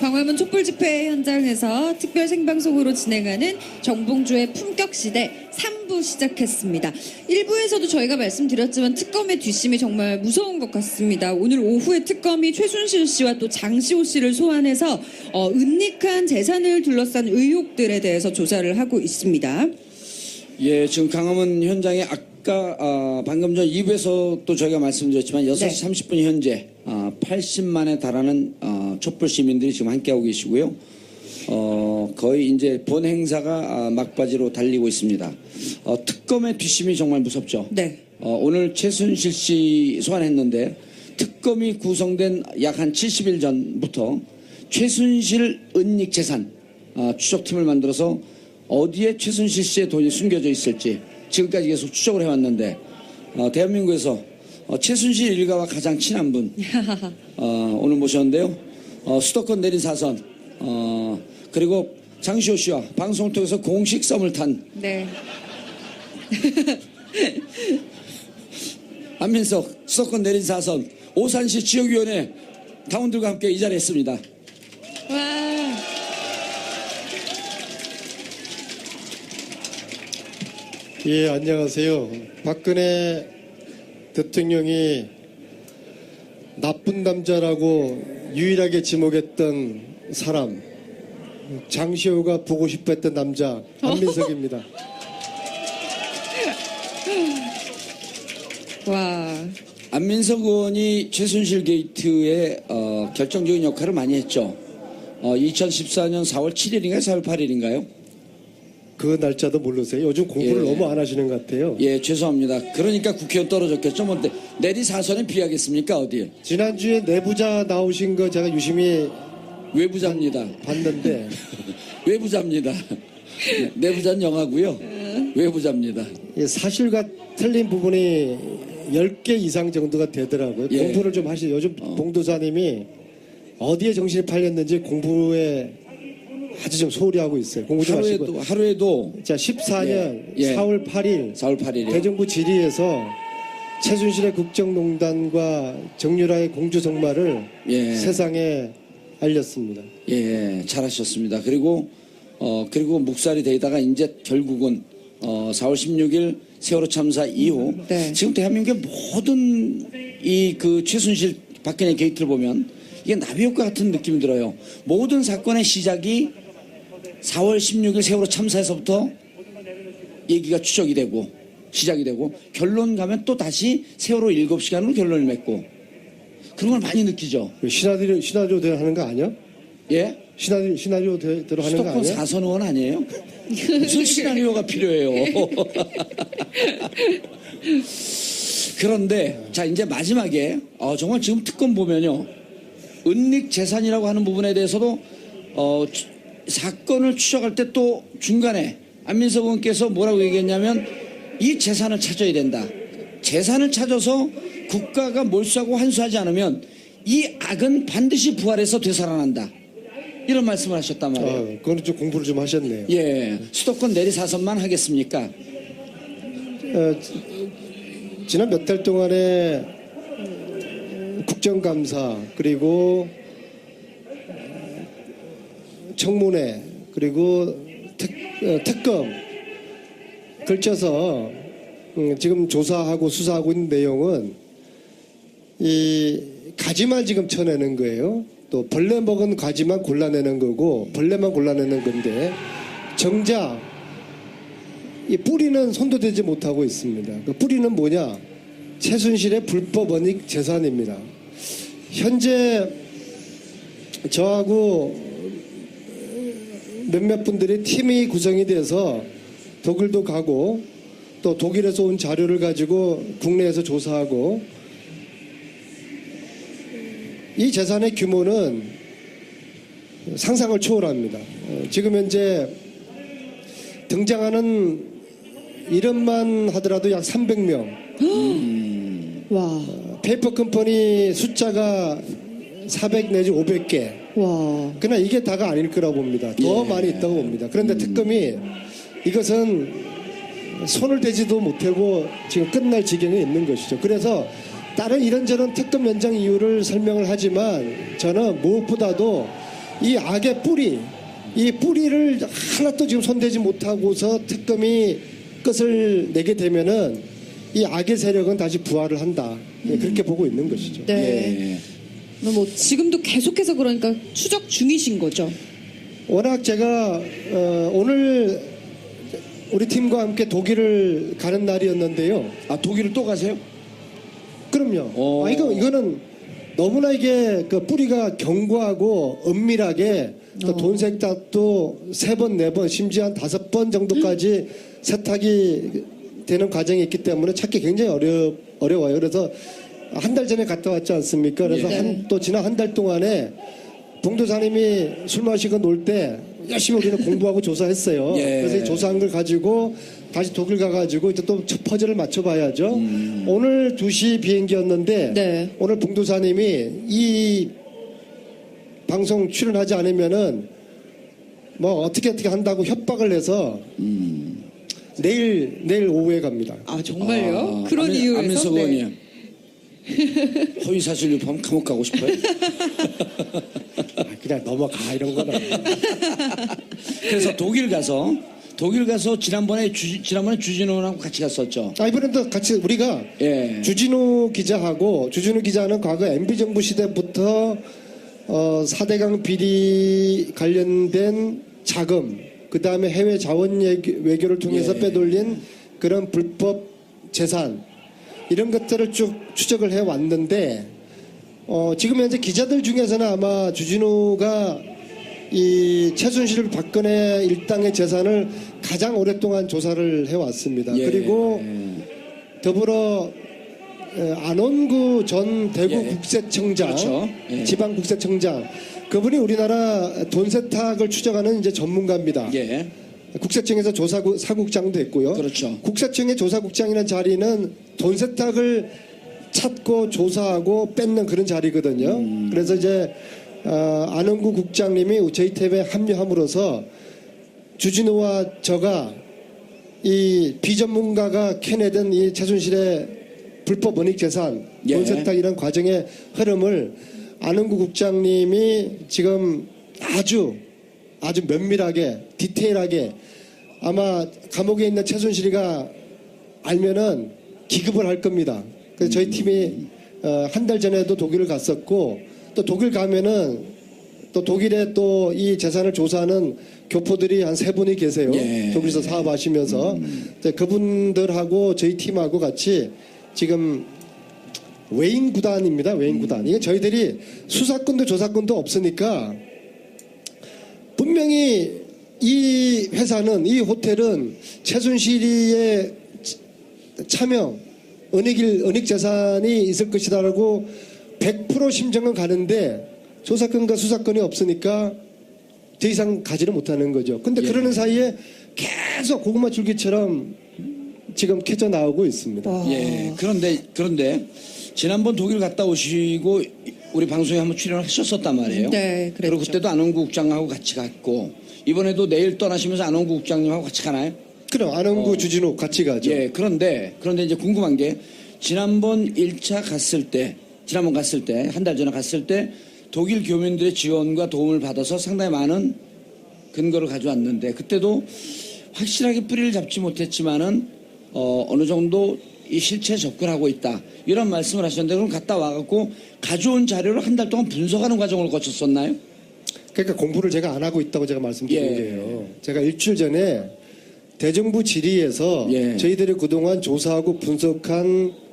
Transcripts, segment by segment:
광화문 촛불 집회 현장에서 특별 생방송으로 진행하는 정봉주의 품격시대 3부 시작했습니다. 1부에서도 저희가 말씀드렸지만 특검의 뒷심이 정말 무서운 것 같습니다. 오늘 오후에 특검이 최순실 씨와 또 장시호 씨를 소환해서 은닉한 재산을 둘러싼 의혹들에 대해서 조사를 하고 있습니다. 예, 지금 강화문 현장에 아까 방금 전 2부에서 또 저희가 말씀드렸지만 6시 네. 30분 현재 80만에 달하는 촛불 시민들이 지금 함께하고 계시고요. 거의 이제 본 행사가 막바지로 달리고 있습니다. 특검의 뒷심이 정말 무섭죠. 네. 오늘 최순실 씨 소환했는데 특검이 구성된 약 한 70일 전부터 최순실 은닉 재산 추적팀을 만들어서 어디에 최순실 씨의 돈이 숨겨져 있을지 지금까지 계속 추적을 해왔는데 대한민국에서 최순실 일가와 가장 친한 분 오늘 모셨는데요. 수도권 내린 사선 그리고 장시호 씨와 방송을 통해서 공식 썸을 탄 네. 안민석 수도권 내린 사선 오산시 지역위원회 당원들과 함께 이 자리에 있습니다. 와. 예, 안녕하세요. 박근혜 대통령이 나쁜 남자라고 유일하게 지목했던 사람, 장시호가 보고 싶어 했던 남자, 안민석입니다. 와. 안민석 의원이 최순실 게이트에 결정적인 역할을 많이 했죠. 2014년 4월 7일인가요? 4월 8일인가요? 그 날짜도 모르세요? 요즘 공부를 예. 너무 안 하시는 것 같아요. 예, 죄송합니다. 그러니까 국회의원 떨어졌겠죠. 뭐 내리 사선에 비하겠습니까? 어디에? 지난주에 내부자 나오신 거 제가 유심히 외부자입니다. 봤는데 외부자입니다. 내부자는 영하고요. 외부자입니다. 예, 사실과 틀린 부분이 10개 이상 정도가 되더라고요. 예. 공부를 좀 하시죠. 요즘 봉도사님이 어디에 정신이 팔렸는지 공부에 아주 좀 소홀히 하고 있어요. 공부 좀 하시고. 하루에도 자, 14년 예. 4월 8일 4월 8일이요. 대정부 질의에서 최순실의 국정농단과 정유라의 공주성마를 예. 세상에 알렸습니다. 예, 잘하셨습니다. 그리고 묵살이 되다가 이제 결국은 4월 16일 세월호 참사 이후 네. 지금 대한민국의 모든 이 그 최순실 박근혜 게이트를 보면 이게 나비효과 같은 느낌이 들어요. 모든 사건의 시작이 4월 16일 세월호 참사에서부터 얘기가 추적이 되고 시작이 되고 결론 가면 또 다시 세월호 7시간으로 결론을 맺고 그런 걸 많이 느끼죠. 시나리오대로 하는 거 아니야? 예? 시나리오대로 하는 거 수도권 아니야? 4선 의원 아니에요? 무슨 시나리오가 필요해요? 그런데 자 이제 마지막에 정말 지금 특검 보면요 은닉 재산이라고 하는 부분에 대해서도 사건을 추적할 때 또 중간에 안민석 의원께서 뭐라고 얘기했냐면 이 재산을 찾아야 된다. 재산을 찾아서 국가가 몰수하고 환수하지 않으면 이 악은 반드시 부활해서 되살아난다. 이런 말씀을 하셨단 말이에요. 그거는 좀 공부를 좀 하셨네요. 예, 수도권 내리사선만 하겠습니까? 지난 몇 달 동안에 국정감사 그리고 청문회 그리고 특검 걸쳐서 지금 조사하고 수사하고 있는 내용은 이 가지만 지금 쳐내는 거예요. 또 벌레 먹은 가지만 골라내는 거고 벌레만 골라내는 건데 정작 이 뿌리는 손도 대지 못하고 있습니다. 그 뿌리는 뭐냐? 최순실의 불법 은닉 재산입니다. 현재 저하고 몇몇 분들이 팀이 구성이 돼서 독일도 가고 또 독일에서 온 자료를 가지고 국내에서 조사하고 이 재산의 규모는 상상을 초월합니다. 지금 현재 등장하는 이름만 하더라도 약 300명. 와. 페이퍼 컴퍼니 숫자가 400 내지 500개. 와. 그러나 이게 다가 아닐 거라고 봅니다. 더 예. 많이 있다고 봅니다. 그런데 특검이 이것은 손을 대지도 못하고 지금 끝날 지경에 있는 것이죠. 그래서 다른 이런저런 특검 연장 이유를 설명을 하지만 저는 무엇보다도 이 악의 뿌리, 이 뿌리를 하나도 지금 손대지 못하고서 특검이 끝을 내게 되면은 이 악의 세력은 다시 부활을 한다. 그렇게 보고 있는 것이죠. 네. 뭐 지금도 계속해서 그러니까 추적 중이신 거죠. 워낙 제가 오늘 우리 팀과 함께 독일을 가는 날이었는데요. 아, 독일을 또 가세요? 그럼요. 이거는 너무나 이게 그 뿌리가 견고하고 은밀하게 또 돈 세탁도 3번, 4번, 심지어 한 5번 정도까지 세탁이 되는 과정이 있기 때문에 찾기 굉장히 어려워요. 그래서 한 달 전에 갔다 왔지 않습니까? 그래서 또 지난 한 달 동안에 봉도사님이 술 마시고 놀 때 열심히 우리는 공부하고 조사했어요. 예. 그래서 이 조사한 걸 가지고 다시 독일 가가지고 이제 또 퍼즐을 맞춰봐야죠. 오늘 2시 비행기였는데 네. 오늘 봉도사님이 이 방송 출연하지 않으면은 뭐 어떻게 한다고 협박을 해서 내일 오후에 갑니다. 아 정말요? 그런 이유에서? 안민석 의원이요. 허위사실 유포하면 감옥 가고 싶어요? 그냥 넘어가 이런 거는. 그래서 독일 가서 지난번에 주진우랑 같이 갔었죠. 이번에도 같이 우리가 예. 주진우 기자는 과거 MB 정부 시대부터 4대강 비리 관련된 자금, 그 다음에 해외 자원 외교를 통해서 예. 빼돌린 그런 불법 재산 이런 것들을 쭉 추적을 해 왔는데 지금 현재 기자들 중에서는 아마 주진우가 이 최순실 박근혜 일당의 재산을 가장 오랫동안 조사를 해왔습니다. 예. 그리고 더불어 안원구 전 대구 예. 국세청장, 그렇죠. 예. 지방 국세청장, 그분이 우리나라 돈 세탁을 추적하는 이제 전문가입니다. 예. 국세청에서 사국장도 했고요. 그렇죠. 국세청의 조사국장이라는 자리는 돈 세탁을 찾고 조사하고 뺏는 그런 자리거든요. 그래서 이제 안원구 국장님이 저희 팀에 합류함으로써 주진우와 저가 이 비전문가가 캐내던 이 최순실의 불법 원익 재산, 예. 돈 세탁 이런 과정의 흐름을 안원구 국장님이 지금 아주 면밀하게 디테일하게 아마 감옥에 있는 최순실이가 알면은 기급을 할 겁니다. 그래서 저희 팀이 한 달 전에도 독일을 갔었고 또 독일 가면은 또 독일에 또 이 재산을 조사하는 교포들이 한 3분이 계세요. 예. 독일에서 사업하시면서 그분들하고 저희 팀하고 같이 지금 외인 구단입니다. 외인 구단. 이게 저희들이 수사권도 조사권도 없으니까 분명히 이 회사는 이 호텔은 최순실이의 차명 은닉 재산이 있을 것이다라고 100% 심정은 가는데 조사권과 수사권이 없으니까 더 이상 가지를 못하는 거죠. 근데 예. 그러는 사이에 계속 고구마 줄기처럼 지금 캐져 나오고 있습니다. 예. 그런데 지난번 독일 갔다 오시고 우리 방송에 한번 출연을 하셨었단 말이에요. 네, 그랬죠. 그리고 그때도 안원구 국장하고 같이 갔고 이번에도 내일 떠나시면서 안원구 국장님하고 같이 가나요? 그럼 안원구 주진우 같이 가죠. 예. 그런데 이제 궁금한 게 지난번 1차 갔을 때 한 달 전에 갔을 때 독일 교민들의 지원과 도움을 받아서 상당히 많은 근거를 가져왔는데 그때도 확실하게 뿌리를 잡지 못했지만은 어느 정도 이 실체에 접근하고 있다 이런 말씀을 하셨는데 그럼 갔다 와갖고 가져온 자료를 한 달 동안 분석하는 과정을 거쳤었나요? 그러니까 공부를 제가 안 하고 있다고 제가 말씀드린 예. 거예요. 제가 일주일 전에 대정부 질의에서 예. 저희들이 그동안 조사하고 분석한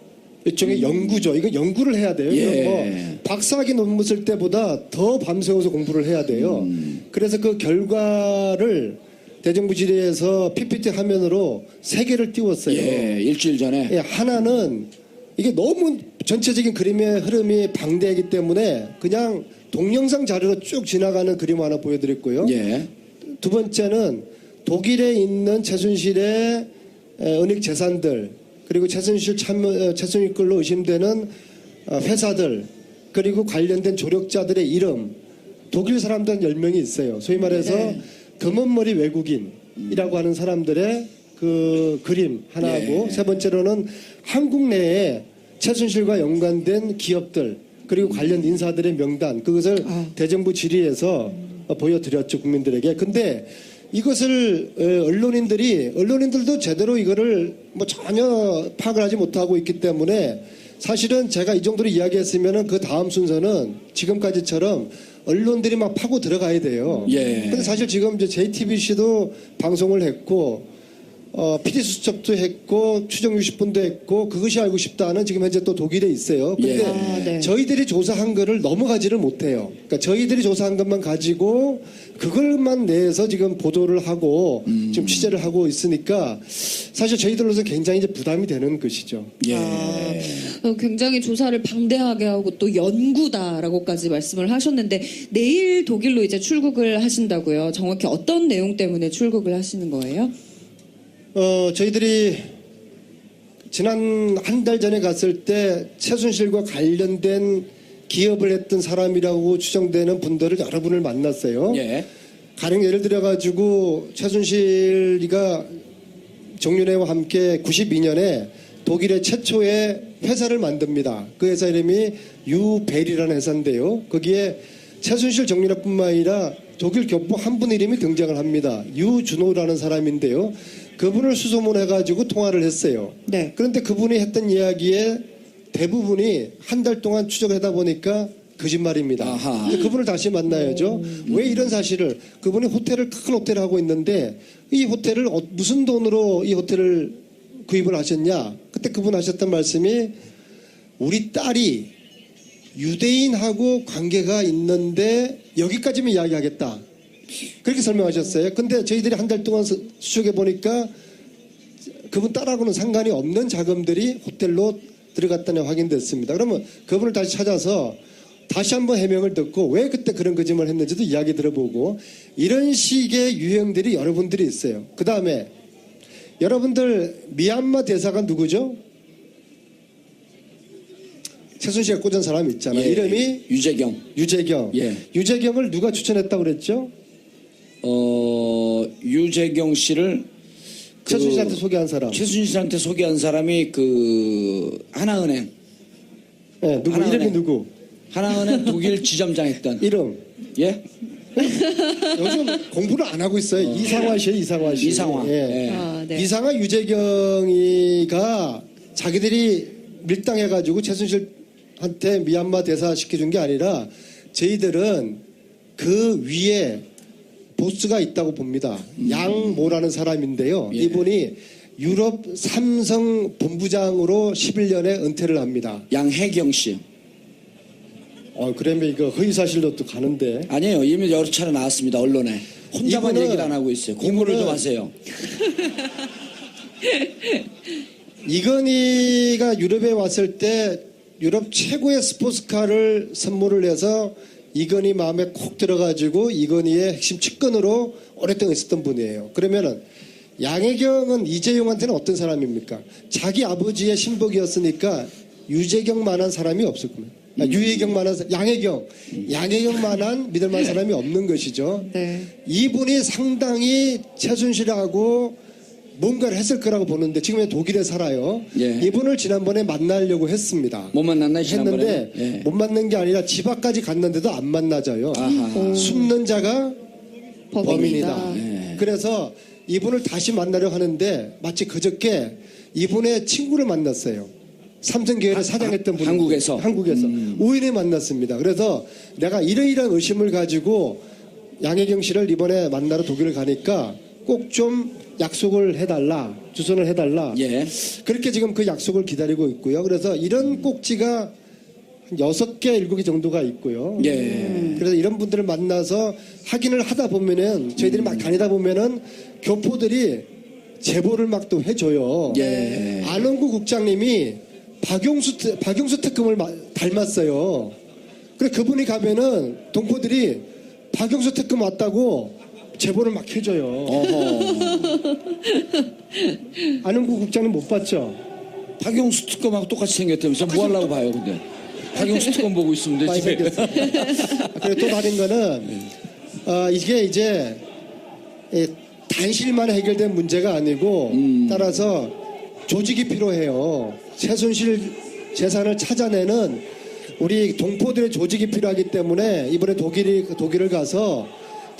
일종의 연구죠. 이거 연구를 해야 돼요. 예. 이건 뭐 박사학위 논문 쓸 때보다 더 밤새워서 공부를 해야 돼요. 그래서 그 결과를 대정부 질의에서 PPT 화면으로 3개를 띄웠어요. 예, 일주일 전에. 예, 하나는 이게 너무 전체적인 그림의 흐름이 방대하기 때문에 그냥 동영상 자료로 쭉 지나가는 그림 하나 보여드렸고요. 예. 두 번째는 독일에 있는 최순실의 은닉 재산들 그리고 최순실 걸로 의심되는 회사들 그리고 관련된 조력자들의 이름 독일 사람들 10명이 있어요. 소위 말해서 네. 검은머리 외국인이라고 하는 사람들의 그 그림 하나하고 예. 세 번째로는 한국 내에 최순실과 연관된 기업들 그리고 관련 인사들의 명단 그것을 대정부 질의에서 보여드렸죠, 국민들에게. 근데 이것을 언론인들도 제대로 이거를 뭐 전혀 파악을 하지 못하고 있기 때문에 사실은 제가 이 정도로 이야기했으면은 그 다음 순서는 지금까지처럼 언론들이 막 파고 들어가야 돼요. 예. 근데 사실 지금 이제 JTBC도 방송을 했고, PD 수첩도 했고, 추정 60분도 했고, 그것이 알고 싶다는 지금 현재 또 독일에 있어요. 근데 예. 네. 저희들이 조사한 거를 넘어가지를 못해요. 그러니까 저희들이 조사한 것만 가지고 그걸만 내서 지금 보도를 하고 지금 취재를 하고 있으니까 사실 저희들로서 굉장히 이제 부담이 되는 것이죠. 예. 굉장히 조사를 방대하게 하고 또 연구다라고까지 말씀을 하셨는데 내일 독일로 이제 출국을 하신다고요. 정확히 어떤 내용 때문에 출국을 하시는 거예요? 저희들이 지난 한 달 전에 갔을 때 최순실과 관련된 기업을 했던 사람이라고 추정되는 분들을 여러 분을 만났어요. 예. 가령 예를 들어가지고 최순실이가 정윤회와 함께 92년에 독일의 최초의 회사를 만듭니다. 그 회사 이름이 유벨이라는 회사인데요. 거기에 최순실 정윤회뿐만 아니라 독일 교포 한 분 이름이 등장을 합니다. 유준호라는 사람인데요. 그분을 수소문해가지고 통화를 했어요. 네. 그런데 그분이 했던 이야기에 대부분이 한 달 동안 추적하다 보니까 거짓말입니다. 아하. 근데 그분을 다시 만나야죠. 왜 이런 사실을 그분이 큰 호텔을 하고 있는데 이 호텔을 무슨 돈으로 이 호텔을 구입을 하셨냐? 그때 그분 하셨던 말씀이 우리 딸이 유대인하고 관계가 있는데 여기까지만 이야기하겠다. 그렇게 설명하셨어요. 근데 저희들이 한 달 동안 수축해 보니까 그분 딸하고는 상관이 없는 자금들이 호텔로 들어갔다는 확인됐습니다. 그러면 그분을 다시 찾아서 다시 한번 해명을 듣고 왜 그때 그런 거짓말을 했는지도 이야기 들어보고 이런 식의 유형들이 여러분들이 있어요. 그 다음에 여러분들 미얀마 대사가 누구죠? 최순실이 꽂은 사람 있잖아요. 예. 이름이 유재경. 예. 유재경을 누가 추천했다고 그랬죠? 유재경 씨를 최순실한테 소개한 사람. 최순실한테 소개한 사람이 그 하나은행. 네, 누구 하나은행. 이름이 누구? 하나은행 독일 지점장 했던. 이름. 예? 요즘 공부를 안 하고 있어요. 이상화 씨예요, 이상화 씨. 이상화. 예. 예. 아, 네. 이상화 유재경이가 자기들이 밀당해가지고 최순실한테 미얀마 대사 시켜준 게 아니라 저희들은 그 위에 보스가 있다고 봅니다. 양모라는 사람인데요. 예. 이분이 유럽 삼성 본부장으로 11년에 은퇴를 합니다. 양혜경 씨. 그러면 이거 허위사실로 또 가는데. 아니에요. 이미 여러 차례 나왔습니다. 언론에. 혼자만 이분은- 얘기를 안 하고 있어요. 공부를 좀 하세요. 이건희가 유럽에 왔을 때 유럽 최고의 스포츠카를 선물을 해서 이건희 마음에 콕 들어가지고 이건희의 핵심 측근으로 오랫동안 있었던 분이에요. 그러면은 양혜경은 이재용한테는 어떤 사람입니까? 자기 아버지의 신복이었으니까 유재경만한 사람이 없을 겁니다. 유혜경만한 양혜경만한 믿을만한 사람이 없는 것이죠. 네. 이분이 상당히 최순실하고 뭔가를 했을 거라고 보는데 지금 독일에 살아요. 예. 이분을 지난번에 만나려고 했습니다. 못 만났나요? 지난번에? 했는데 예. 못 만난 게 아니라 집 앞까지 갔는데도 안 만나져요. 아하. 숨는 자가 범인이다. 범인이다. 네. 그래서 이분을 다시 만나려 하는데 마치 그저께 이분의 친구를 만났어요. 삼성계열을 사장했던 분. 한국에서? 우연히 만났습니다. 그래서 내가 이러이러한 의심을 가지고 양혜경 씨를 이번에 만나러 독일을 가니까 꼭 좀 약속을 해달라. 주선을 해달라. 예. 그렇게 지금 그 약속을 기다리고 있고요. 그래서 이런 꼭지가 한 6개, 7개 정도가 있고요. 예. 그래서 이런 분들을 만나서 확인을 하다 보면은 저희들이 막 다니다 보면은 교포들이 제보를 막 또 해줘요. 예. 안원구 국장님이 박용수 특검을 닮았어요. 그래 그분이 가면은 동포들이 박용수 특검 왔다고 제보를 막 해줘요. 어허. 안원구 국장님 못 봤죠? 박용수 특검하고 똑같이 생겼다면서 뭐 하려고 봐요, 근데. 박용수 특검 보고 있으면 많이 되지. 생겼어요. 그리고 또 다른 거는 이게 이제 단실만 해결된 문제가 아니고 따라서 조직이 필요해요. 최순실 재산을 찾아내는 우리 동포들의 조직이 필요하기 때문에 이번에 독일을 가서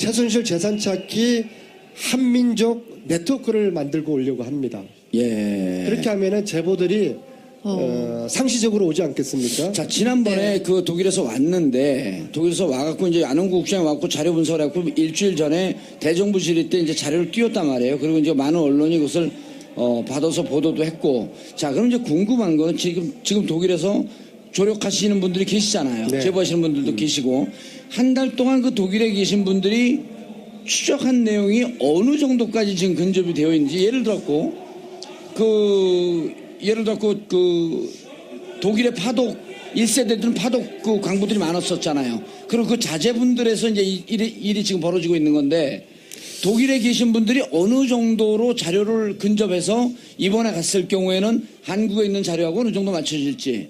최순실 재산 찾기 한민족 네트워크를 만들고 오려고 합니다. 예. 그렇게 하면은 제보들이 상시적으로 오지 않겠습니까? 자, 지난번에 그 독일에서 왔는데, 독일에서 와갖고 이제 안홍구 국장이 와갖고 자료 분석을 해갖고 일주일 전에 대정부 질의 때 이제 자료를 띄웠단 말이에요. 그리고 이제 많은 언론이 그것을 받아서 보도도 했고. 자, 그럼 이제 궁금한 건 지금 독일에서 조력하시는 분들이 계시잖아요. 네. 제보하시는 분들도 계시고. 한 달 동안 그 독일에 계신 분들이 추적한 내용이 어느 정도까지 지금 근접이 되어 있는지 예를 들었고, 독일의 파독 1세대들은 파독 그 광부들이 많았었잖아요. 그리고 그 자제분들에서 이제 일이 지금 벌어지고 있는 건데, 독일에 계신 분들이 어느 정도로 자료를 근접해서 이번에 갔을 경우에는 한국에 있는 자료하고 어느 정도 맞춰질지.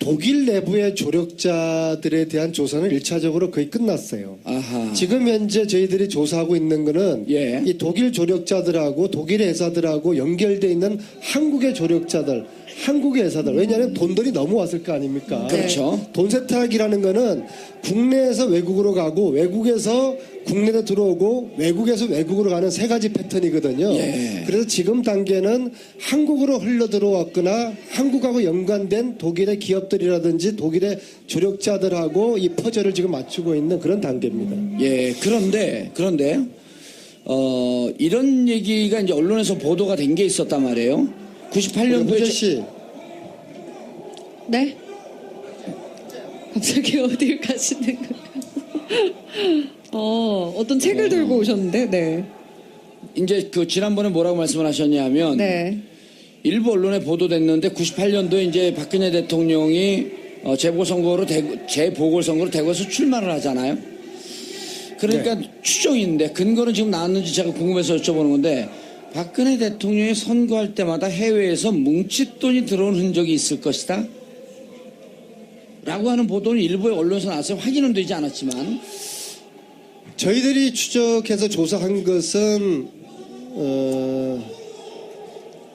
독일 내부의 조력자들에 대한 조사는 1차적으로 거의 끝났어요. 아하. 지금 현재 저희들이 조사하고 있는 거는 예. 이 독일 조력자들하고 독일의 회사들하고 연결되어 있는 한국의 조력자들, 한국의 회사들. 왜냐하면 돈들이 넘어왔을 거 아닙니까? 그렇죠. 돈 세탁이라는 거는 국내에서 외국으로 가고 외국에서 국내로 들어오고 외국에서 외국으로 가는 세 가지 패턴이거든요. 예. 그래서 지금 단계는 한국으로 흘러 들어왔거나 한국하고 연관된 독일의 기업들이라든지 독일의 조력자들하고 이 퍼즐을 지금 맞추고 있는 그런 단계입니다. 예, 그런데 이런 얘기가 이제 언론에서 보도가 된 게 있었단 말이에요. 98년도에 후재 씨, 네? 갑자기 어딜 가시는 거예요? 어떤 책을 들고 오셨는데, 네. 이제 그 지난번에 뭐라고 말씀을 하셨냐면 네. 일부 언론에 보도됐는데 98년도에 이제 박근혜 대통령이 재보궐선거로 대구에서 출마를 하잖아요. 그러니까 추정인데 근거는 지금 나왔는지 제가 궁금해서 여쭤보는 건데, 박근혜 대통령이 선거할 때마다 해외에서 뭉칫돈이 들어온 흔적이 있을 것이다 라고 하는 보도는 일부의 언론에서 나왔어요. 확인은 되지 않았지만. 저희들이 추적해서 조사한 것은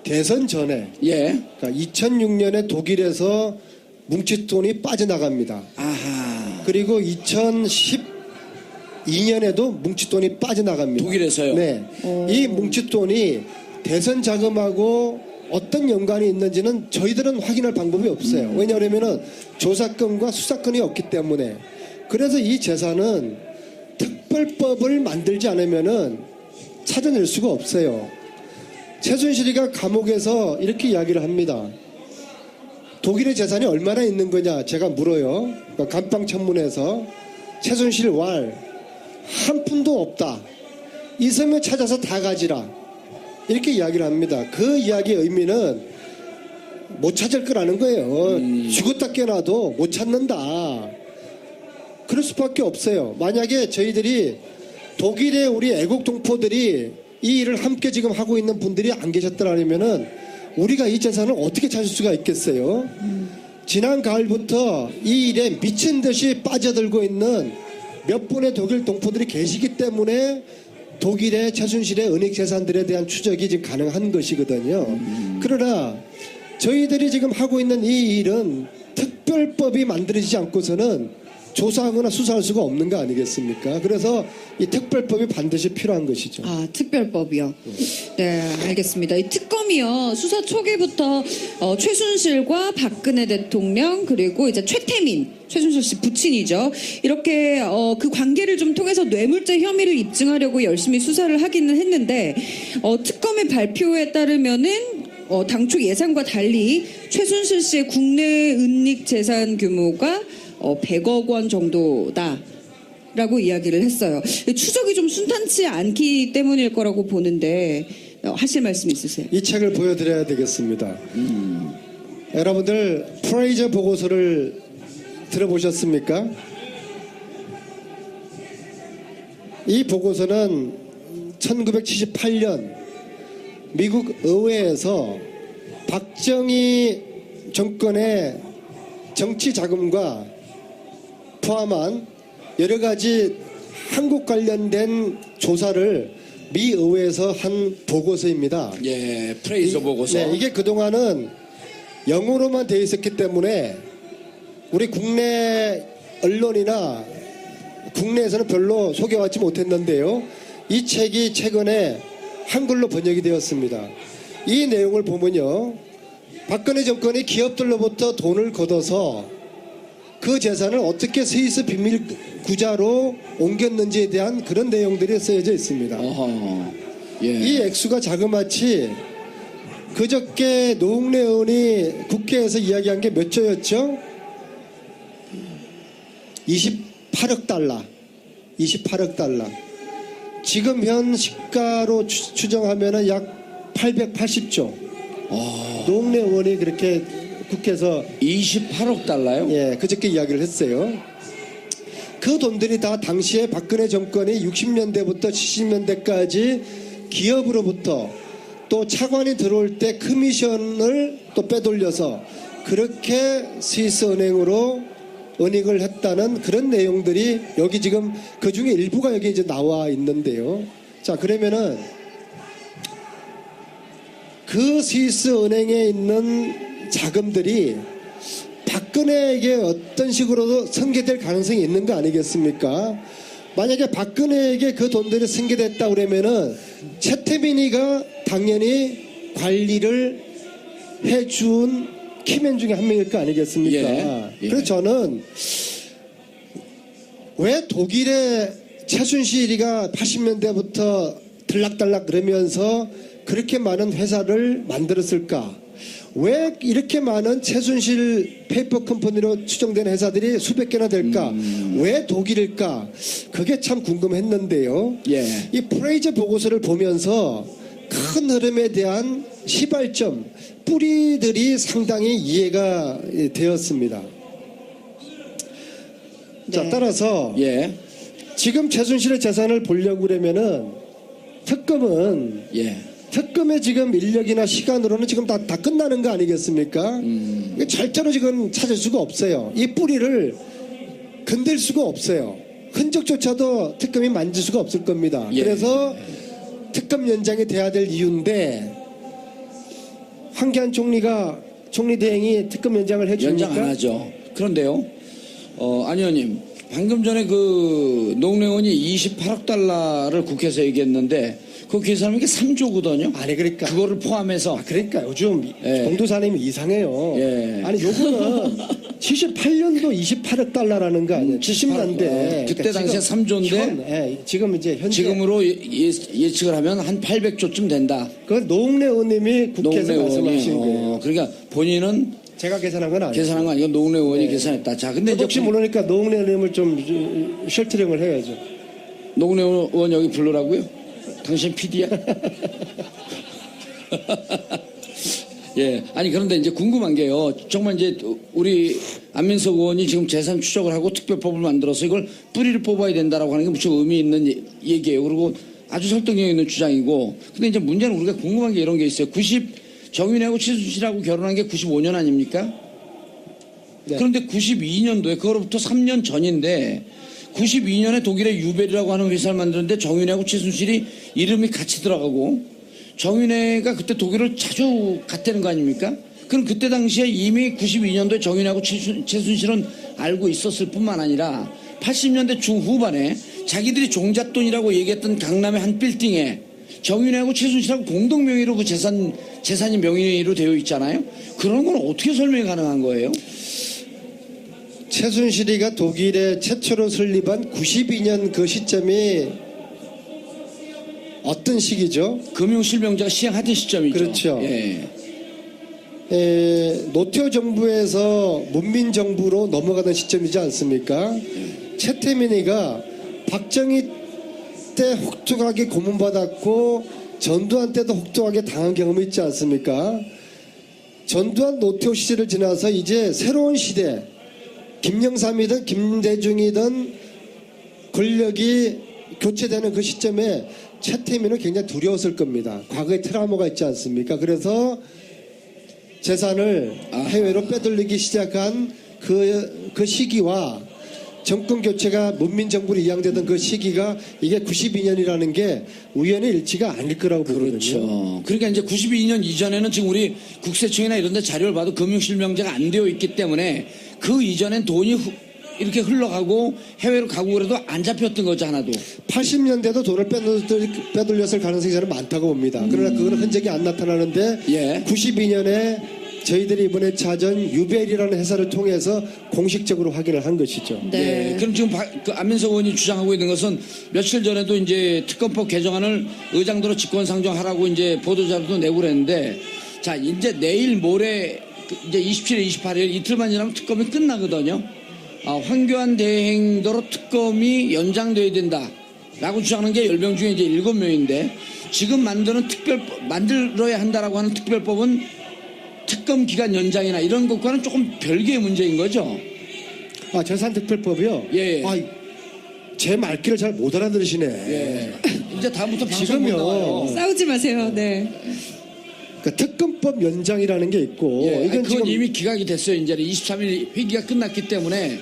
대선 전에, 예. 그러니까 2006년에 독일에서 뭉칫돈이 빠져나갑니다. 아하. 그리고 2012년에도 뭉칫돈이 빠져나갑니다. 독일에서요? 네. 이 뭉칫돈이 대선 자금하고 어떤 연관이 있는지는 저희들은 확인할 방법이 없어요. 왜냐하면 조사권과 수사권이 없기 때문에. 그래서 이 재산은 특별법을 만들지 않으면은 찾아낼 수가 없어요. 최순실이가 감옥에서 이렇게 이야기를 합니다. 독일의 재산이 얼마나 있는 거냐 제가 물어요. 그러니까 감방청문회에서 최순실 한 푼도 없다. 있으면 찾아서 다 가지라. 이렇게 이야기를 합니다. 그 이야기의 의미는 못 찾을 거라는 거예요. 죽었다 깨어나도 못 찾는다. 그럴 수밖에 없어요. 만약에 저희들이 독일의 우리 애국 동포들이 이 일을 함께 지금 하고 있는 분들이 안 계셨더라면은 우리가 이 재산을 어떻게 찾을 수가 있겠어요? 지난 가을부터 이 일에 미친 듯이 빠져들고 있는 몇 분의 독일 동포들이 계시기 때문에 독일의 최순실의 은닉 재산들에 대한 추적이 지금 가능한 것이거든요. 그러나 저희들이 지금 하고 있는 이 일은 특별법이 만들어지지 않고서는 조사하거나 수사할 수가 없는 거 아니겠습니까? 그래서 이 특별법이 반드시 필요한 것이죠. 아, 특별법이요. 네, 알겠습니다. 이 특검이요. 수사 초기부터 최순실과 박근혜 대통령 그리고 이제 최태민, 최순실 씨 부친이죠. 이렇게 그 관계를 좀 통해서 뇌물죄 혐의를 입증하려고 열심히 수사를 하기는 했는데 특검의 발표에 따르면은 당초 예상과 달리 최순실 씨의 국내 은닉 재산 규모가 100억 원 정도다라고 이야기를 했어요. 추적이 좀 순탄치 않기 때문일 거라고 보는데 하실 말씀 있으세요? 이 책을 보여드려야 되겠습니다. 여러분들 프레이저 보고서를 들어보셨습니까? 이 보고서는 1978년 미국 의회에서 박정희 정권의 정치 자금과 포함한 여러 가지 한국 관련된 조사를 미 의회에서 한 보고서입니다. 예, 프레이저 보고서. 네, 이게 그동안은 영어로만 되어 있었기 때문에 우리 국내 언론이나 국내에서는 별로 소개받지 못했는데요. 이 책이 최근에 한글로 번역이 되었습니다. 이 내용을 보면요. 박근혜 정권이 기업들로부터 돈을 걷어서 그 재산을 어떻게 스위스 비밀 구자로 옮겼는지에 대한 그런 내용들이 쓰여져 있습니다. 어허. 예. 이 액수가 자그마치 그저께 노웅래 의원이 국회에서 이야기한 게 몇 조였죠? 28억 달러. 28억 달러. 지금 현 시가로 추정하면은 약 880조. 노웅래 의원이 그렇게 국회에서 28억 달러요? 예, 그저께 이야기를 했어요. 그 돈들이 다 당시에 박근혜 정권이 60년대부터 70년대까지 기업으로부터 또 차관이 들어올 때 커미션을 또 빼돌려서 그렇게 스위스 은행으로 은닉을 했다는 그런 내용들이 여기 지금 그 중에 일부가 여기 이제 나와 있는데요. 자, 그러면은 그 스위스 은행에 있는 자금들이 박근혜에게 어떤 식으로도 승계될 가능성이 있는 거 아니겠습니까? 만약에 박근혜에게 그 돈들이 승계됐다 그러면은 최태민이가 당연히 관리를 해준 키맨 중에 한 명일 거 아니겠습니까? 예. 그래서 저는 왜 독일의 최순실이가 80년대부터 들락달락 그러면서 그렇게 많은 회사를 만들었을까? 왜 이렇게 많은 최순실 페이퍼 컴퍼니로 추정되는 회사들이 수백 개나 될까? 왜 독일일까? 그게 참 궁금했는데요. 예. 이 프레이저 보고서를 보면서 큰 흐름에 대한 시발점, 뿌리들이 상당히 이해가 되었습니다. 자, 네. 따라서 예. 지금 최순실의 재산을 보려고 그러면은 특검은 예. 특검의 지금 인력이나 시간으로는 지금 다 끝나는 거 아니겠습니까? 이게 절대로 지금 찾을 수가 없어요. 이 뿌리를 건들 수가 없어요. 흔적조차도 특검이 만질 수가 없을 겁니다. 예. 그래서 특검 연장이 돼야 될 이유인데 황교안 총리가 총리 대행이 특검 연장을 해줍니까? 연장 안 하죠. 그런데요. 안 의원님, 방금 전에 그 노웅래 의원이 28억 달러를 국회에서 얘기했는데 그 계산하면 이게 3조거든요. 아니 그러니까 그거를 포함해서 그러니까 요즘 예. 공도사님이 이상해요. 예. 아니 요거는 78년도 28억 달러라는 거 아니에요? 70년대. 그때 당시에 3조인데 지금 이제 현재 지금으로 예측을 하면 한 800조쯤 된다. 그 노웅래 의원님이 국회에서 노웅래 의원이 말씀하신 거예요. 그러니까 본인은 제가 계산한 건 아니에요. 계산한 거 아니고 노웅래 의원이 계산했다. 자, 근데 이제 혹시 모르니까 노웅래 의원님을 좀 쉘터링을 해야죠. 노웅래 의원 여기 불러라고요? 당신 PD야? 예. 아니, 그런데 이제 궁금한 게요. 정말 이제 우리 안민석 의원이 지금 재산 추적을 하고 특별법을 만들어서 이걸 뿌리를 뽑아야 된다라고 하는 게 무척 의미 있는 얘기예요. 그리고 아주 설득력 있는 주장이고. 근데 이제 문제는 우리가 궁금한 게 이런 게 있어요. 정윤회하고 최순실하고 결혼한 게 95년 아닙니까? 네. 그런데 92년도에 그거로부터 3년 전인데 92년에 독일의 유벨이라고 하는 회사를 만드는데 정윤회하고 최순실이 이름이 같이 들어가고 정윤회가 그때 독일을 자주 갔다는 거 아닙니까? 그럼 그때 당시에 이미 92년도에 정윤회하고 최순실은 알고 있었을 뿐만 아니라 80년대 중후반에 자기들이 종잣돈이라고 얘기했던 강남의 한 빌딩에 정윤회하고 최순실하고 공동 명의로 그 재산이 명의로 되어 있잖아요. 그런 건 어떻게 설명이 가능한 거예요? 최순실이가 독일에 최초로 설립한 92년 그 시점이 어떤 시기죠? 금융실명제가 시행하던 시점이죠. 그렇죠. 예. 노태우 정부에서 문민정부로 넘어가던 시점이지 않습니까? 최태민이가 박정희 때 혹독하게 고문받았고 전두환 때도 혹독하게 당한 경험이 있지 않습니까? 전두환 노태우 시절을 지나서 이제 새로운 시대, 김영삼이든 김대중이든 권력이 교체되는 그 시점에 최태민은 굉장히 두려웠을 겁니다. 과거에 트라우마가 있지 않습니까? 그래서 재산을 해외로 빼돌리기 시작한 그 시기와 정권 교체가 문민정부로 이양되던 그 시기가 이게 92년이라는 게 우연의 일치가 아닐 거라고 보거든요. 그렇죠. 그러니까 이제 92년 이전에는 지금 우리 국세청이나 이런 데 자료를 봐도 금융실명제가 안 되어 있기 때문에 그 이전엔 돈이 이렇게 흘러가고 해외로 가고 그래도 안 잡혔던 거죠, 하나도. 80년대도 돈을 빼돌렸을 가능성이 저는 많다고 봅니다. 그러나 그거는 흔적이 안 나타나는데 예. 92년에 저희들이 이번에 찾은 유벨이라는 회사를 통해서 공식적으로 확인을 한 것이죠. 네. 예, 그럼 지금 그 안민석 의원이 주장하고 있는 것은 며칠 전에도 이제 특검법 개정안을 의장대로 직권상정하라고 이제 보도자료도 내고 그랬는데, 자, 이제 내일 모레 이제 27일, 28일 이틀만 지나면 특검이 끝나거든요. 황교안 대행도로 특검이 연장돼야 된다라고 주장하는 게 10명 중에 이제 7명인데, 지금 만들어야 한다라고 하는 특별법은 특검 기간 연장이나 이런 것과는 조금 별개의 문제인 거죠. 재산특별법이요? 예. 제 말귀를 잘 못 알아들으시네. 예. 이제 다음부터 방송 못 지금요. 나와요. 싸우지 마세요. 네. 그러니까 특검법 연장이라는 게 있고 예. 이건 그건 지금 이미 기각이 됐어요. 이제 23일 회기가 끝났기 때문에.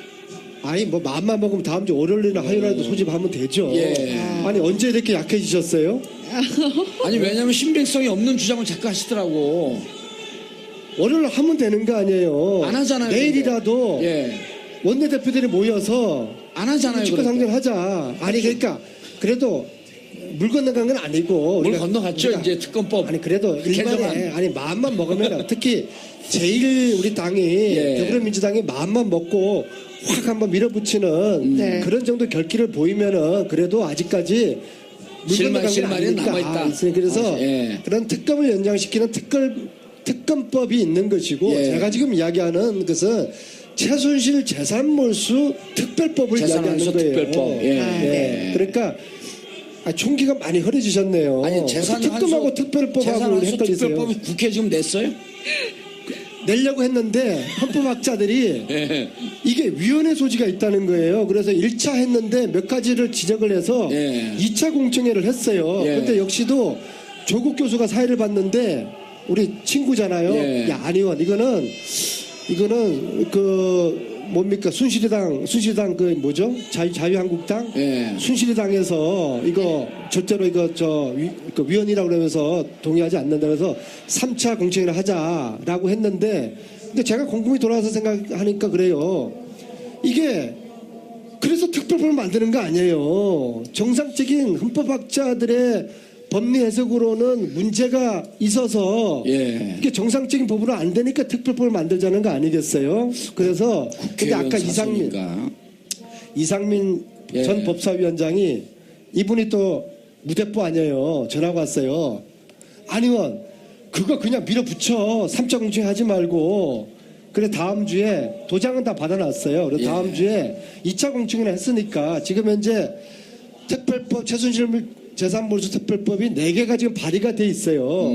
뭐 마음만 먹으면 다음 주 월요일이나 화요일에도 소집하면 되죠. 예. 아니 언제 이렇게 약해지셨어요? 아니 왜냐면 신빙성이 없는 주장을 자꾸 하시더라고. 월요일 하면 되는 거 아니에요. 안 하잖아요. 내일이라도 예. 원내대표들이 모여서 안 하잖아요. 직권상정하자. 아니 그러니까 그래도 물 건너간 건 아니고 물 건너갔죠. 이제 특검법. 아니 그래도 일반에 아니 마음만 먹으면 특히 제일 우리 당이 예. 더불어민주당이 마음만 먹고 확 한번 밀어붙이는 네. 그런 정도 결기를 보이면은 그래도 아직까지 물 건너간 건 실마리는 아니니까 남아있다. 그래서 예. 그런 특검을 연장시키는 특검법이 있는 것이고 예. 제가 지금 이야기하는 것은 최순실 재산몰수 특별법을 이야기하는 재산환수 거예요. 특별법. 예. 네. 그러니까 총기가 많이 흐려지셨네요. 아니 특검하고 특별법하고 재산환수 헷갈리세요. 특별법이 국회 지금 냈어요? 내려고 했는데 헌법학자들이 예. 이게 위헌의 소지가 있다는 거예요. 그래서 1차 했는데 몇 가지를 지적을 해서 예. 2차 공청회를 했어요. 예. 그런데 역시도 조국 교수가 사회를 봤는데 우리 친구잖아요. 예. 야, 안 의원 이거는 그 뭡니까 순실이당 그 뭐죠? 자유한국당 예. 순실이당에서 이거 절대로 이거 그 위헌이라고 그러면서 동의하지 않는다 그래서 3차 공청회를 하자라고 했는데 근데 제가 곰곰이 돌아와서 생각하니까 그래요. 이게 그래서 특별법을 만드는 거 아니에요. 정상적인 헌법학자들의 법리 해석으로는 문제가 있어서 예. 이게 정상적인 법으로 안 되니까 특별법을 만들자는 거 아니겠어요? 그래서 근데 아까 이상민 예. 전 법사위원장이 이분이 또 무대뽀 아니에요. 전화가 왔어요. 안 의원 그거 그냥 밀어붙여 3차 공청회 하지 말고 그래 다음 주에 도장은 다 받아놨어요. 그래서 예. 다음 주에 2차 공청회를 했으니까 지금 현재 특별법 최순실 재산몰수 특별법이 4개가 지금 발의가 돼 있어요.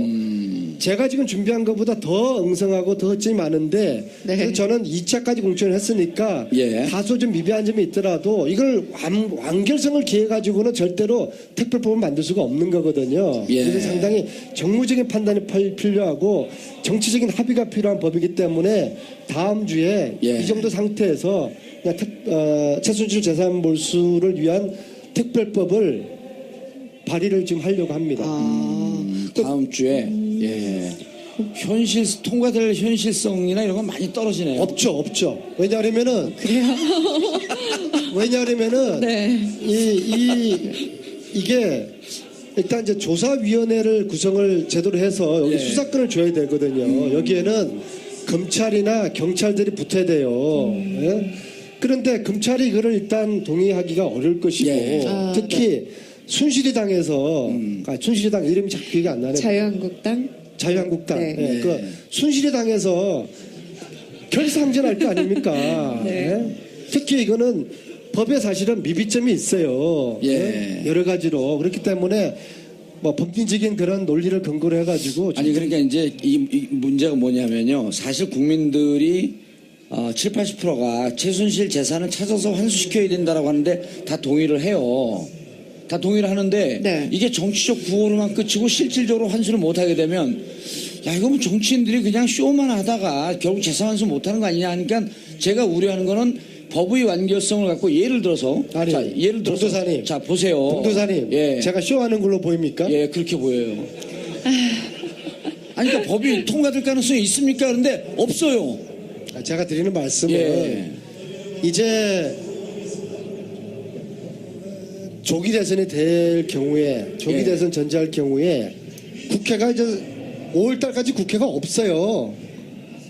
제가 지금 준비한 것보다 더 엉성하고 더 점이 많은데 네. 그래서 저는 2차까지 공청을 했으니까 예. 다소 좀 미비한 점이 있더라도 이걸 완결성을 기해 가지고는 절대로 특별법을 만들 수가 없는 거거든요. 예. 그래서 상당히 정무적인 판단이 필요하고 정치적인 합의가 필요한 법이기 때문에 다음 주에 예. 이 정도 상태에서 그냥 최순실 재산몰수를 위한 특별법을 발의를 지금 하려고 합니다. 다음 주에 예. 통과될 현실성이나 이런 건 많이 떨어지네요. 없죠. 왜냐하면은 네. 이게 일단 이제 조사위원회를 구성을 제대로 해서 여기 예. 수사권을 줘야 되거든요. 여기에는 검찰이나 경찰들이 붙어야 돼요. 예? 그런데 검찰이 이거를 일단 동의하기가 어려울 것이고 예. 특히 순실이당에서 순실이당 이름이 잘 기억이 안 나네. 자유한국당. 네. 예, 그 순실이당에서 결사항전할 거 아닙니까? 네. 예? 특히 이거는 법에 사실은 미비점이 있어요. 예. 여러 가지로 그렇기 때문에 뭐 법리적인 그런 논리를 근거로 해가지고 아니 그러니까 이제 이 문제가 뭐냐면요. 사실 국민들이 7, 80%가 최순실 재산을 찾아서 환수시켜야 된다라고 하는데 다 동의를 해요. 다 동의를 하는데 네. 이게 정치적 구호로만 끝이고 실질적으로 환수를 못하게 되면 야 이거 뭐 정치인들이 그냥 쇼만 하다가 결국 재산 환수 못하는 거 아니냐 하니까 제가 우려하는 거는 법의 완결성을 갖고 예를 들어서 아니, 자 예를 들어서 봉도사님, 자 보세요. 봉도사님, 예. 제가 쇼하는 걸로 보입니까? 예, 그렇게 보여요. 아니, 그러니까 법이 통과될 가능성이 있습니까? 그런데 없어요. 제가 드리는 말씀은 예. 이제 조기 대선이 될 경우에 조기 예. 대선 전제할 경우에 국회가 이제 5월달까지 국회가 없어요.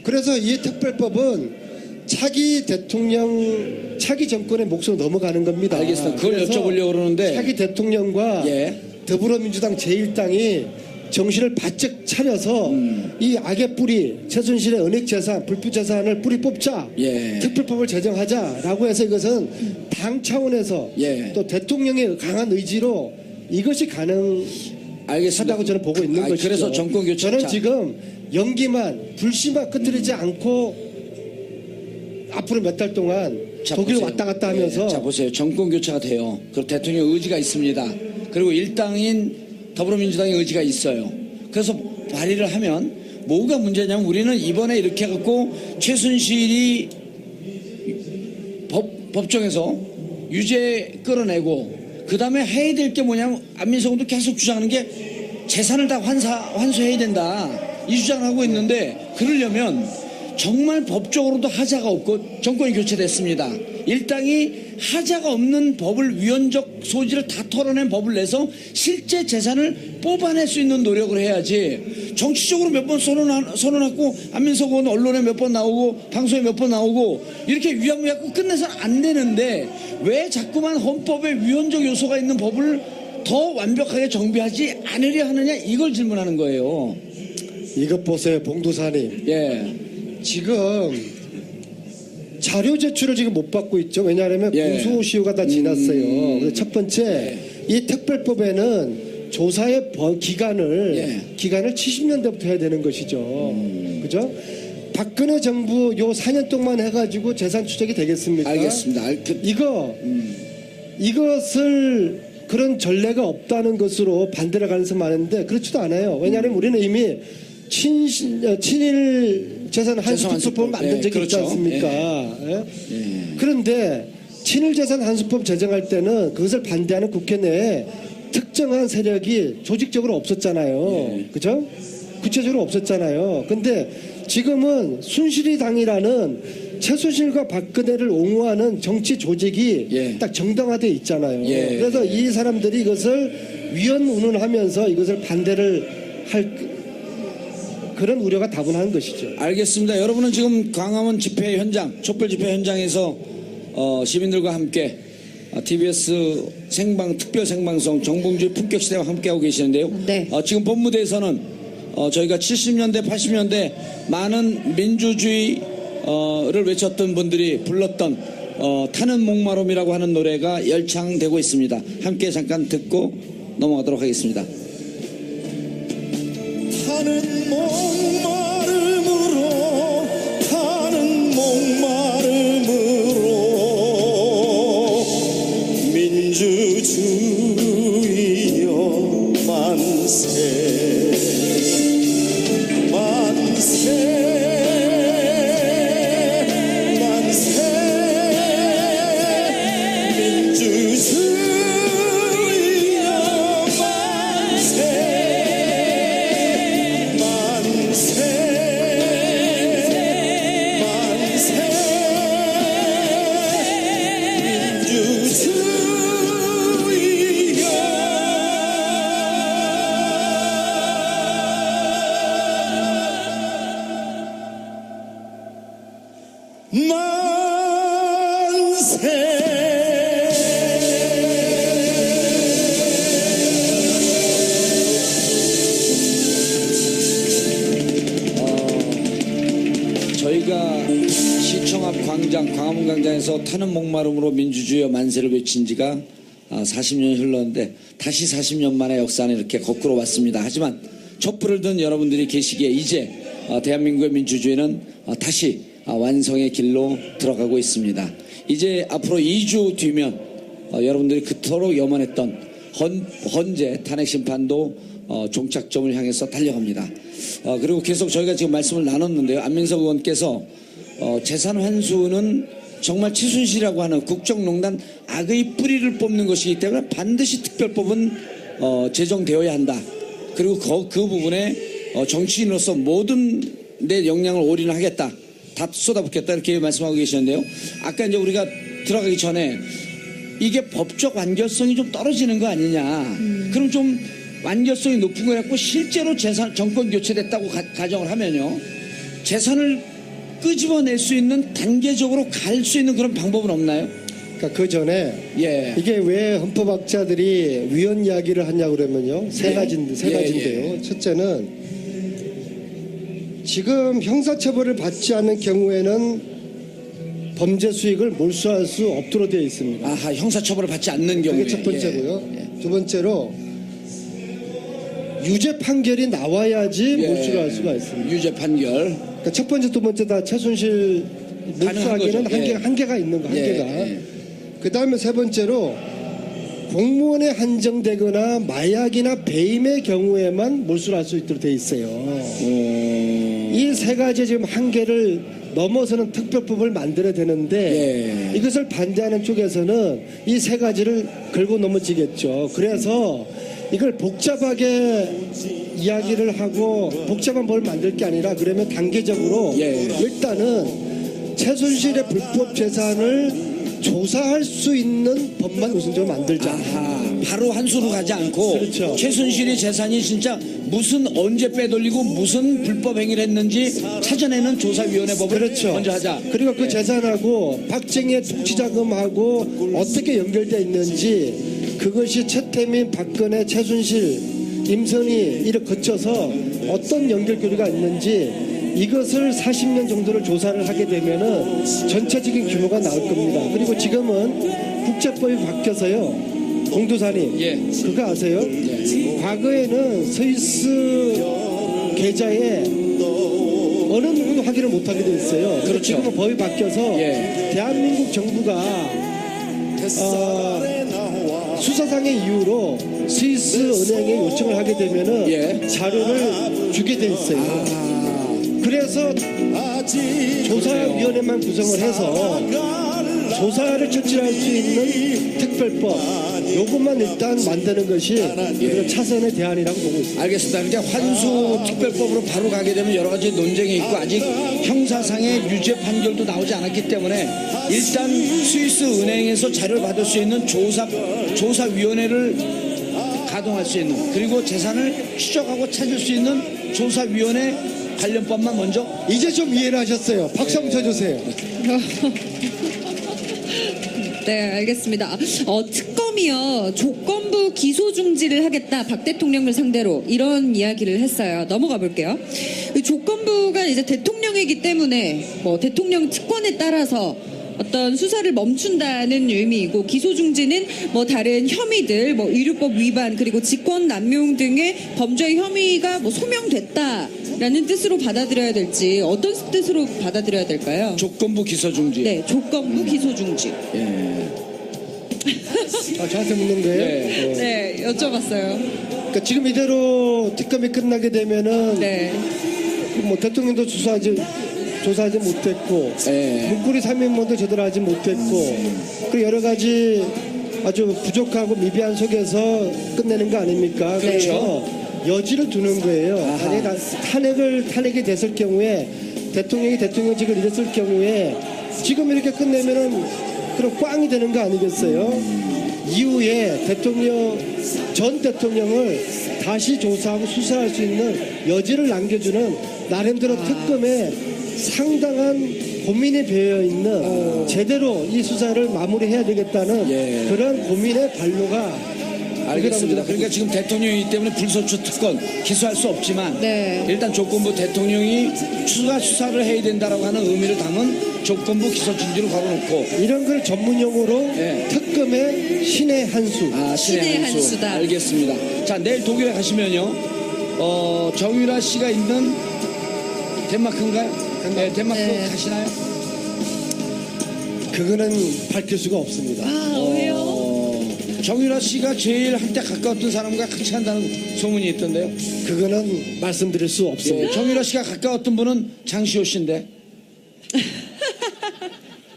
그래서 이 특별법은 차기 대통령 차기 정권의 몫으로 넘어가는 겁니다. 알겠습니다. 그걸 그래서 여쭤보려고 그러는데 차기 대통령과 예. 더불어민주당 제1당이 정신을 바짝 차려서 이 악의 뿌리 최순실의 은닉재산 불법재산을 뿌리 뽑자 예. 특별법을 제정하자라고 해서 이것은 당 차원에서 예. 또 대통령의 강한 의지로 이것이 가능하다고 알겠습니다. 저는 보고 있는 것이죠. 그래서 정권 교체. 저는 자, 지금 연기만 불씨만 끄트리지 않고 앞으로 몇 달 동안 자, 독일 보세요. 왔다 갔다 하면서 자 보세요. 정권 교체가 돼요. 그리고 대통령 의지가 있습니다. 그리고 일당인 더불어민주당의 의지가 있어요. 그래서 발의를 하면 뭐가 문제냐면 우리는 이번에 이렇게 해갖고 최순실이 법정에서 유죄 끌어내고 그 다음에 해야 될 게 뭐냐면 안민석도 계속 주장하는 게 재산을 다 환수해야 된다 이 주장을 하고 있는데 그러려면 정말 법적으로도 하자가 없고 정권이 교체됐습니다. 일당이 하자가 없는 법을 위헌적 소지를 다 털어낸 법을 내서 실제 재산을 뽑아낼 수 있는 노력을 해야지 정치적으로 몇 번 선언하고 안민석 의원 언론에 몇 번 나오고 방송에 몇 번 나오고 이렇게 위안부약고 끝내서는 안 되는데 왜 자꾸만 헌법에 위헌적 요소가 있는 법을 더 완벽하게 정비하지 않으려 하느냐 이걸 질문하는 거예요. 이것 보세요, 봉도사님. 예. 지금 자료 제출을 지금 못 받고 있죠. 왜냐하면 예. 공소시효가 다 지났어요. 그래서 첫 번째, 이 특별법에는 조사의 기간을 70년대부터 해야 되는 것이죠. 그죠? 박근혜 정부 요 4년 동안 해가지고 재산 추적이 되겠습니까? 알겠습니다. 이것을 그런 전례가 없다는 것으로 반대를 가능성이 많은데 그렇지도 않아요. 왜냐하면 우리는 이미 친일 재산 한수법을 만든 적이 있지 그렇죠. 않습니까? 예? 그런데 친일 재산 한수법 제정할 때는 그것을 반대하는 국회 내에 특정한 세력이 조직적으로 없었잖아요. 그죠? 구체적으로 없었잖아요. 근데 지금은 순실이당이라는 최순실과 박근혜를 옹호하는 정치 조직이 딱 정당화되어 있잖아요. 그래서 이 사람들이 이것을 위헌운운하면서 이것을 반대를 할 그런 우려가 다분한 것이죠. 알겠습니다. 여러분은 지금 광화문 집회 현장, 촛불 집회 현장에서 시민들과 함께 TBS 특별 생방송 정봉주의 품격시대와 함께하고 계시는데요. 네. 지금 본무대에서는 저희가 70년대, 80년대 많은 민주주의를 외쳤던 분들이 불렀던 타는 목마름이라고 하는 노래가 열창되고 있습니다. 함께 잠깐 듣고 넘어가도록 하겠습니다. 타는 목마름으로 타는 목마름으로 민주주의여 만세 만세 만세 민주주의여 만세 저희가 시청 앞 광화문 광장에서 타는 목마름으로 민주주의와 만세를 외친 지가 40년이 흘렀는데 다시 40년 만에 역사 안에 이렇게 거꾸로 왔습니다. 하지만 촛불을 든 여러분들이 계시기에 이제 대한민국의 민주주의는 다시 완성의 길로 들어가고 있습니다. 이제 앞으로 2주 뒤면 여러분들이 그토록 염원했던 헌재 탄핵 심판도 종착점을 향해서 달려갑니다. 그리고 계속 저희가 지금 말씀을 나눴는데요. 안민석 의원께서 재산 환수는 정말 최순실이라고 하는 국정농단 악의 뿌리를 뽑는 것이기 때문에 반드시 특별법은 제정되어야 한다. 그리고 그 부분에 정치인으로서 모든 내 역량을 올인하겠다. 다 쏟아붓겠다 이렇게 말씀하고 계셨는데요. 아까 이제 우리가 들어가기 전에 이게 법적 완결성이 좀 떨어지는 거 아니냐. 그럼 좀 완결성이 높은 거 같고 실제로 재산 정권 교체됐다고 가정을 하면요. 재산을 끄집어낼 수 있는 단계적으로 갈 수 있는 그런 방법은 없나요? 그러니까 그 전에 예. 이게 왜 헌법학자들이 위헌 이야기를 하냐고 그러면요. 세 예. 가지인데요. 예. 첫째는 지금 형사처벌을 받지 않는 경우에는 범죄 수익을 몰수할 수 없도록 되어 있습니다. 아하, 형사처벌을 받지 않는 경우에. 그게 첫 번째고요. 예. 두 번째로 유죄 판결이 나와야지 예. 몰수를 할 수가 있습니다. 유죄 판결. 그러니까 첫 번째, 두 번째 다 최순실 가능한 몰수하기는 거죠. 예. 한계가 있는 거, 한계가. 예. 그 다음에 세 번째로 공무원에 한정되거나 마약이나 배임의 경우에만 몰수를 할 수 있도록 돼 있어요. 이 세 가지 지금 한계를 넘어서는 특별법을 만들어야 되는데 이것을 반대하는 쪽에서는 이 세 가지를 걸고 넘어지겠죠. 그래서 이걸 복잡하게 이야기를 하고 복잡한 법을 만들 게 아니라 그러면 단계적으로 일단은 최순실의 불법 재산을 조사할 수 있는 법만 우선적으로 만들자. 아하, 바로 한 수로 가지 않고 그렇죠. 최순실의 재산이 진짜 무슨 언제 빼돌리고 무슨 불법 행위를 했는지 찾아내는 조사위원회 법을 그렇죠. 먼저 하자. 그리고 그 재산하고 박정희의 통치자금하고 어떻게 연결되어 있는지 그것이 최태민, 박근혜, 최순실, 임선희 이를 거쳐서 어떤 연결고리가 있는지 이것을 40년 정도를 조사를 하게 되면은 전체적인 규모가 나올 겁니다. 그리고 지금은 국제법이 바뀌어서요. 공도사님, 그거 아세요? 과거에는 스위스 계좌에 어느 누구도 확인을 못하게 돼 있어요. 그렇죠. 지금은 법이 바뀌어서 대한민국 정부가 수사상의 이유로 스위스 은행에 요청을 하게 되면은 자료를 주게 돼 있어요. 그래서 조사위원회만 구성을 해서 조사를 처치할 수 있는 특별법 요것만 일단 만드는 것이 우리가 차선의 대안이라고 보고 있습니다. 알겠습니다. 그러니까 환수 특별법으로 바로 가게 되면 여러 가지 논쟁이 있고 아직 형사상의 유죄 판결도 나오지 않았기 때문에 일단 스위스 은행에서 자료를 받을 수 있는 조사위원회를 가동할 수 있는 그리고 재산을 추적하고 찾을 수 있는 조사위원회 관련법만 먼저. 이제 좀 이해를 하셨어요. 박수 한번 쳐주세요. 네, 알겠습니다. 특검이요, 조건부 기소 중지를 하겠다, 박 대통령을 상대로 이런 이야기를 했어요. 넘어가 볼게요. 조건부가 이제 대통령이기 때문에 뭐 대통령 특권에 따라서 어떤 수사를 멈춘다는 의미이고 기소 중지는 뭐 다른 혐의들, 뭐 의료법 위반 그리고 직권 남용 등의 범죄 혐의가 뭐 소명됐다라는 뜻으로 받아들여야 될지 어떤 뜻으로 받아들여야 될까요? 조건부 기소 중지. 네, 조건부 기소 중지. 저한테 묻는 거예요? 네, 여쭤봤어요. 그러니까 지금 이대로 특검이 끝나게 되면은 네. 뭐 대통령도 조사하지 못했고 문고리 3인문도 제대로 하지 못했고 그리고 여러 가지 아주 부족하고 미비한 속에서 끝내는 거 아닙니까? 그래서 여지를 두는 거예요. 만약에 탄핵이 됐을 경우에 대통령직을 잃었을 경우에 지금 이렇게 끝내면은 그럼 꽝이 되는 거 아니겠어요? 이후에 전 대통령을 다시 조사하고 수사할 수 있는 여지를 남겨주는 나름대로 특검에 상당한 고민이 배어 있는 제대로 이 수사를 마무리해야 되겠다는 그런 고민의 발로가 알겠습니다. 그러니까 지금 대통령이기 때문에 불소추 특권 기소할 수 없지만 네. 일단 조건부 대통령이 추가 수사를 해야 된다라고 하는 의미를 담은 조건부 기소 중지로 걸어놓고 이런 걸 전문용어로 특검의 신의 한수. 신의 한수다. 알겠습니다. 자, 내일 독일에 가시면요. 정유라 씨가 있는 덴마크인가요? 네, 덴마크 가시나요? 그거는 밝힐 수가 없습니다. 왜요? 정유라 씨가 제일 한때 가까웠던 사람과 같이 한다는 소문이 있던데요. 그거는 말씀드릴 수 없습니다. 정유라 씨가 가까웠던 분은 장시호 씨인데.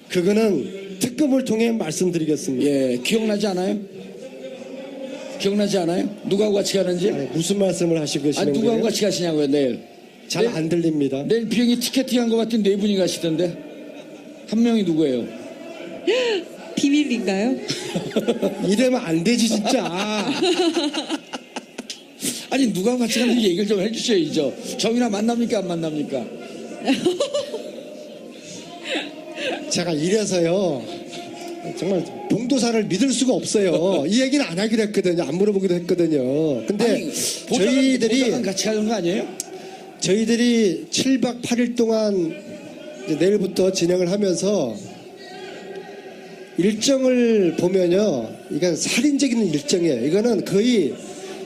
그거는 특검을 통해 말씀드리겠습니다. 기억나지 않아요? 기억나지 않아요? 누구하고 같이 가는지? 무슨 말씀을 하시고 계시는 누구하고 거예요? 같이 가시냐고요, 내일. 잘 안 들립니다. 내일 비행기 티켓팅한 것 같은 네 분이 가시던데 한 명이 누구예요? 비밀인가요? 이러면 안 되지 진짜. 아니 누가 같이 가는지 얘기를 좀 해주셔야죠. 정이나 만납니까 안 만납니까? 제가 이래서요 정말 봉도사를 믿을 수가 없어요. 이 얘기는 안 하기로 했거든요. 안 물어보기로 했거든요. 근데 아니, 저희들이 보좌관 같이 가는 거 아니에요? 저희들이 7박 8일 동안 이제 내일부터 진행을 하면서 일정을 보면요, 이건 살인적인 일정이에요. 이거는 거의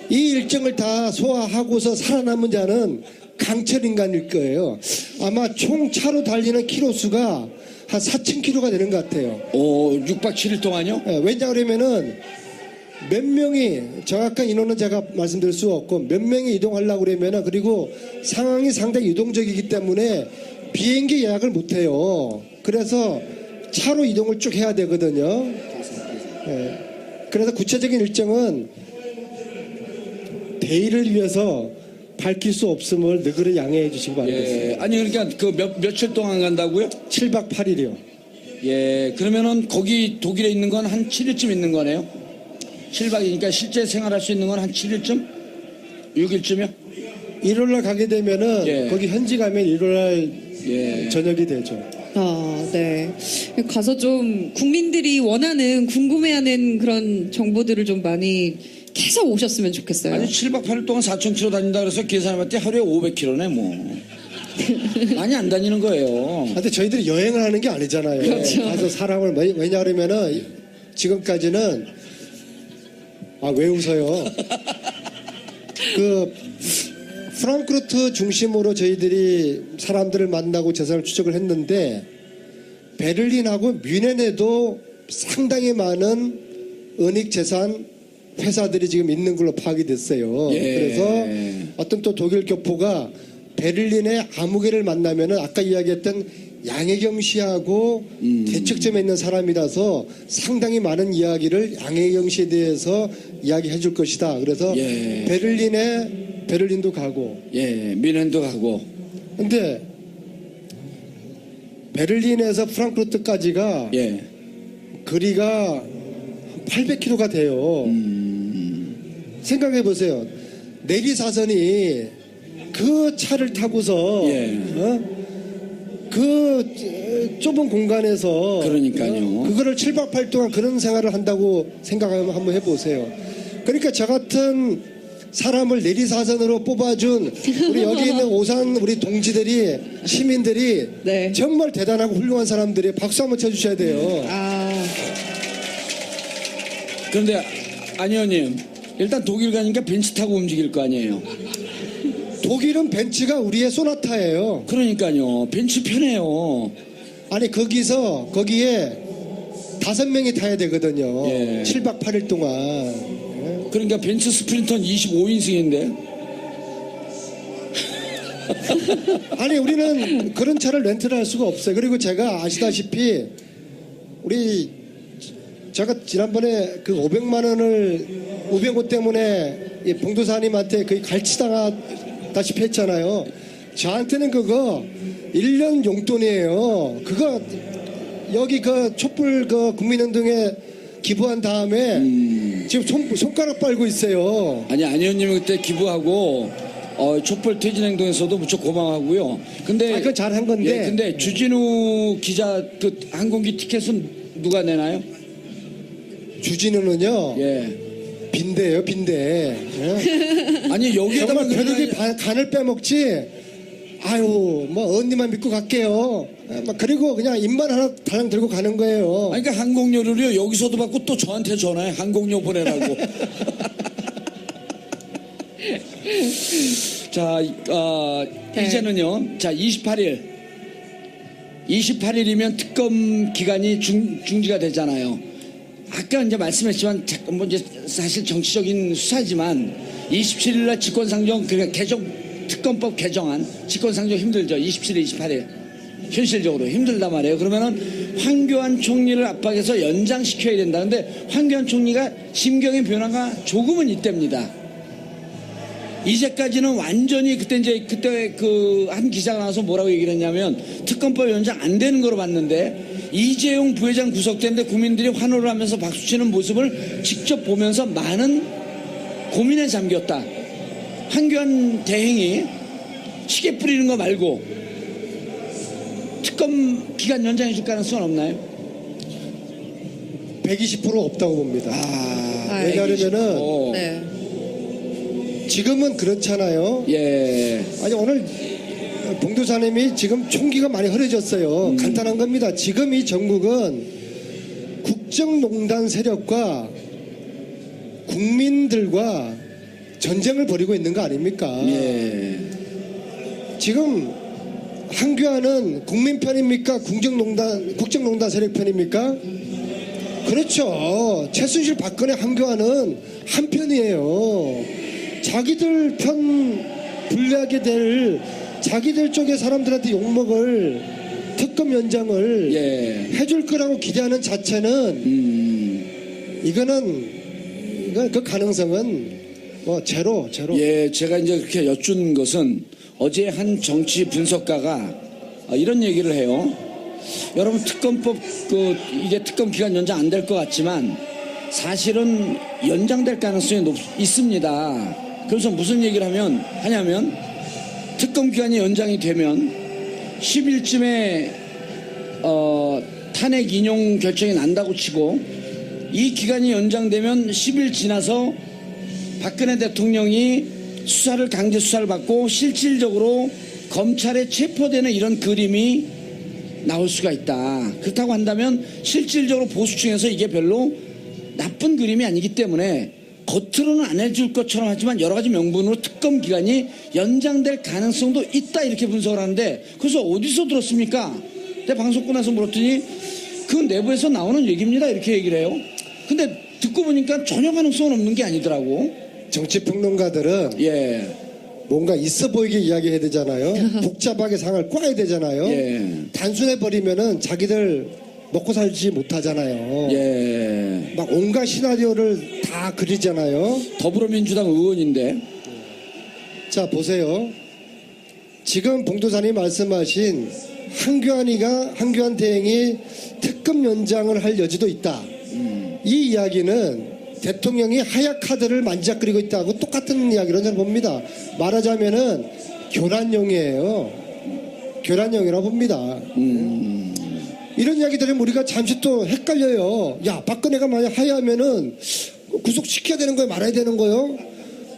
이 일정을 다 소화하고서 살아남은 자는 강철 인간일 거예요. 아마 총 차로 달리는 키로수가 한 4,000km가 되는 것 같아요. 6박 7일 동안요? 예, 왜냐 그러면은 몇 명이 정확한 인원은 제가 말씀드릴 수 없고 몇 명이 이동하려고 그러면은 그리고 상황이 상당히 유동적이기 때문에 비행기 예약을 못 해요. 그래서 차로 이동을 쭉 해야 되거든요. 예, 그래서 구체적인 일정은 대의를 위해서 밝힐 수 없음을 너그러 양해해 주시기 바라겠습니다. 예. 아니 그러니까 그 며칠 동안 간다고요? 7박 8일이요. 예. 그러면은 거기 독일에 있는 건 한 7일쯤 있는 거네요. 7박이니까 실제 생활할 수 있는 건 한 7일쯤? 6일쯤이요? 1월날 가게 되면은 예. 거기 현지 가면 1월날 예. 저녁이 되죠. 아, 네. 가서 좀 국민들이 원하는, 궁금해하는 그런 정보들을 좀 많이 캐서 오셨으면 좋겠어요. 아니 7박 8일 동안 4,000km 다닌다 그래서 계산해봤더니 하루에 500km네 뭐. 많이 안 다니는 거예요. 근데 저희들이 여행을 하는 게 아니잖아요. 그렇죠. 가서 사람을 왜냐 그러면은 지금까지는 왜 웃어요? 그 프랑크푸르트 중심으로 저희들이 사람들을 만나고 재산을 추적을 했는데 베를린하고 뮌헨에도 상당히 많은 은닉 재산 회사들이 지금 있는 걸로 파악이 됐어요. 예. 그래서 어떤 또 독일 교포가 베를린의 아무개를 만나면은 아까 이야기했던 양혜경 씨하고 대척점에 있는 사람이라서 상당히 많은 이야기를 양혜경 씨에 대해서 이야기해 줄 것이다. 그래서 예. 베를린도 가고. 예. 뮌헨도 가고. 근데 베를린에서 프랑크푸르트까지가 예. 거리가 800km가 돼요. 생각해 보세요. 내리사선이 그 차를 타고서 예. 그 좁은 공간에서 그러니까요. 그거를 7박 8일 동안 그런 생활을 한다고 생각하면 한번 해보세요. 그러니까 저 같은 사람을 내리사선으로 뽑아준 우리 여기 있는 오산 우리 동지들이 시민들이 네. 정말 대단하고 훌륭한 사람들이 박수 한번 쳐주셔야 돼요. 그런데 안 의원님 일단 독일 가니까 벤츠 타고 움직일 거 아니에요. 독일은 벤츠가 우리의 소나타예요. 그러니까요. 벤츠 편해요. 아니 거기에 5명이 타야 되거든요. 예. 7박 8일 동안. 그러니까 벤츠 스프린터는 25인승인데. 아니 우리는 그런 차를 렌트를 할 수가 없어요. 그리고 제가 아시다시피 제가 지난번에 그 500만 원을 500원 때문에 이 봉도사님한테 거의 갈치당하다시피 했잖아요. 저한테는 그거 1년 용돈이에요. 그거 여기 그 촛불 그 국민운동에 기부한 다음에 지금 손가락 빨고 있어요. 아니 안 의원님이 그때 기부하고 촛불 퇴진행동에서도 무척 고마워하고요. 근데 그건 잘한 건데. 예, 근데 주진우 기자 그 항공기 티켓은 누가 내나요? 주진우는요. 예. 빈대예요, 빈대. 예? 아니 여기에다가 정말 벼룩이 간을 빼먹지. 아유, 뭐 언니만 믿고 갈게요. 그리고 그냥 입만 하나 달랑 들고 가는 거예요. 아니, 그러니까 항공료를요 여기서도 받고 또 저한테 전화해 항공료 보내라고. 자, 네. 이제는요. 자, 28일이면 특검 기간이 중지가 되잖아요. 아까 이제 말씀했지만 뭐 이제 사실 정치적인 수사지만 27일날 직권상정 그러니까 특검법 개정안 직권상정 힘들죠. 27일, 28일 현실적으로 힘들단 말이에요. 그러면은 황교안 총리를 압박해서 연장시켜야 된다. 근데 황교안 총리가 심경의 변화가 조금은 있답니다. 이제까지는 완전히 그때 그 한 기자가 나와서 뭐라고 얘기를 했냐면 특검법 연장 안 되는 거로 봤는데 이재용 부회장 구속되는데 국민들이 환호를 하면서 박수치는 모습을 직접 보면서 많은 고민에 잠겼다. 한교안 대행이 시계 뿌리는 거 말고 특검 기간 연장해 줄 가능성은 없나요? 120% 없다고 봅니다. 왜냐하면은 네. 지금은 그렇잖아요. 예. 아니 오늘 봉도사님이 지금 총기가 많이 흐려졌어요. 간단한 겁니다. 지금 이 전국은 국정농단 세력과 국민들과 전쟁을 벌이고 있는 거 아닙니까? 예. 지금 한교안은 국민 편입니까? 국정농단 세력 편입니까? 그렇죠. 최순실, 박근혜, 한교안은 한 편이에요. 자기들 편 불리하게 될 자기들 쪽의 사람들한테 욕먹을 특검 연장을 해줄 거라고 기대하는 자체는 이건 그 가능성은 뭐 제로. 예, 제가 이제 그렇게 여쭌 것은 어제 한 정치 분석가가 이런 얘기를 해요. 여러분 특검법 이게 특검 기간 연장 안 될 것 같지만 사실은 연장될 가능성이 있습니다. 그래서 무슨 얘기를 하냐면 특검 기간이 연장이 되면 10일쯤에 탄핵 인용 결정이 난다고 치고 이 기간이 연장되면 10일 지나서 박근혜 대통령이 강제 수사를 받고 실질적으로 검찰에 체포되는 이런 그림이 나올 수가 있다. 그렇다고 한다면 실질적으로 보수층에서 이게 별로 나쁜 그림이 아니기 때문에 겉으로는 안 해줄 것처럼 하지만 여러 가지 명분으로 특검 기간이 연장될 가능성도 있다 이렇게 분석을 하는데 그래서 어디서 들었습니까? 내가 방송 끝나서 물었더니 그 내부에서 나오는 얘기입니다 이렇게 얘기를 해요. 근데 듣고 보니까 전혀 가능성은 없는 게 아니더라고. 정치평론가들은 뭔가 있어 보이게 이야기해야 되잖아요. 복잡하게 상을 꽈야 되잖아요. 단순해 버리면은 자기들 먹고 살지 못하잖아요. 막 온갖 시나리오를 다 그리잖아요. 더불어민주당 의원인데. 자 보세요. 지금 봉도사님 말씀하신 한교안 대행이 특검 연장을 할 여지도 있다. 이 이야기는 대통령이 하약 카드를 만지작거리고 있다고 똑같은 이야기로 저는 봅니다. 말하자면은 교란용이에요. 교란용이라고 봅니다. 이런 이야기 들으면 우리가 잠시 또 헷갈려요. 야, 박근혜가 만약 하야하면은 구속시켜야 되는 거예요? 말아야 되는 거예요?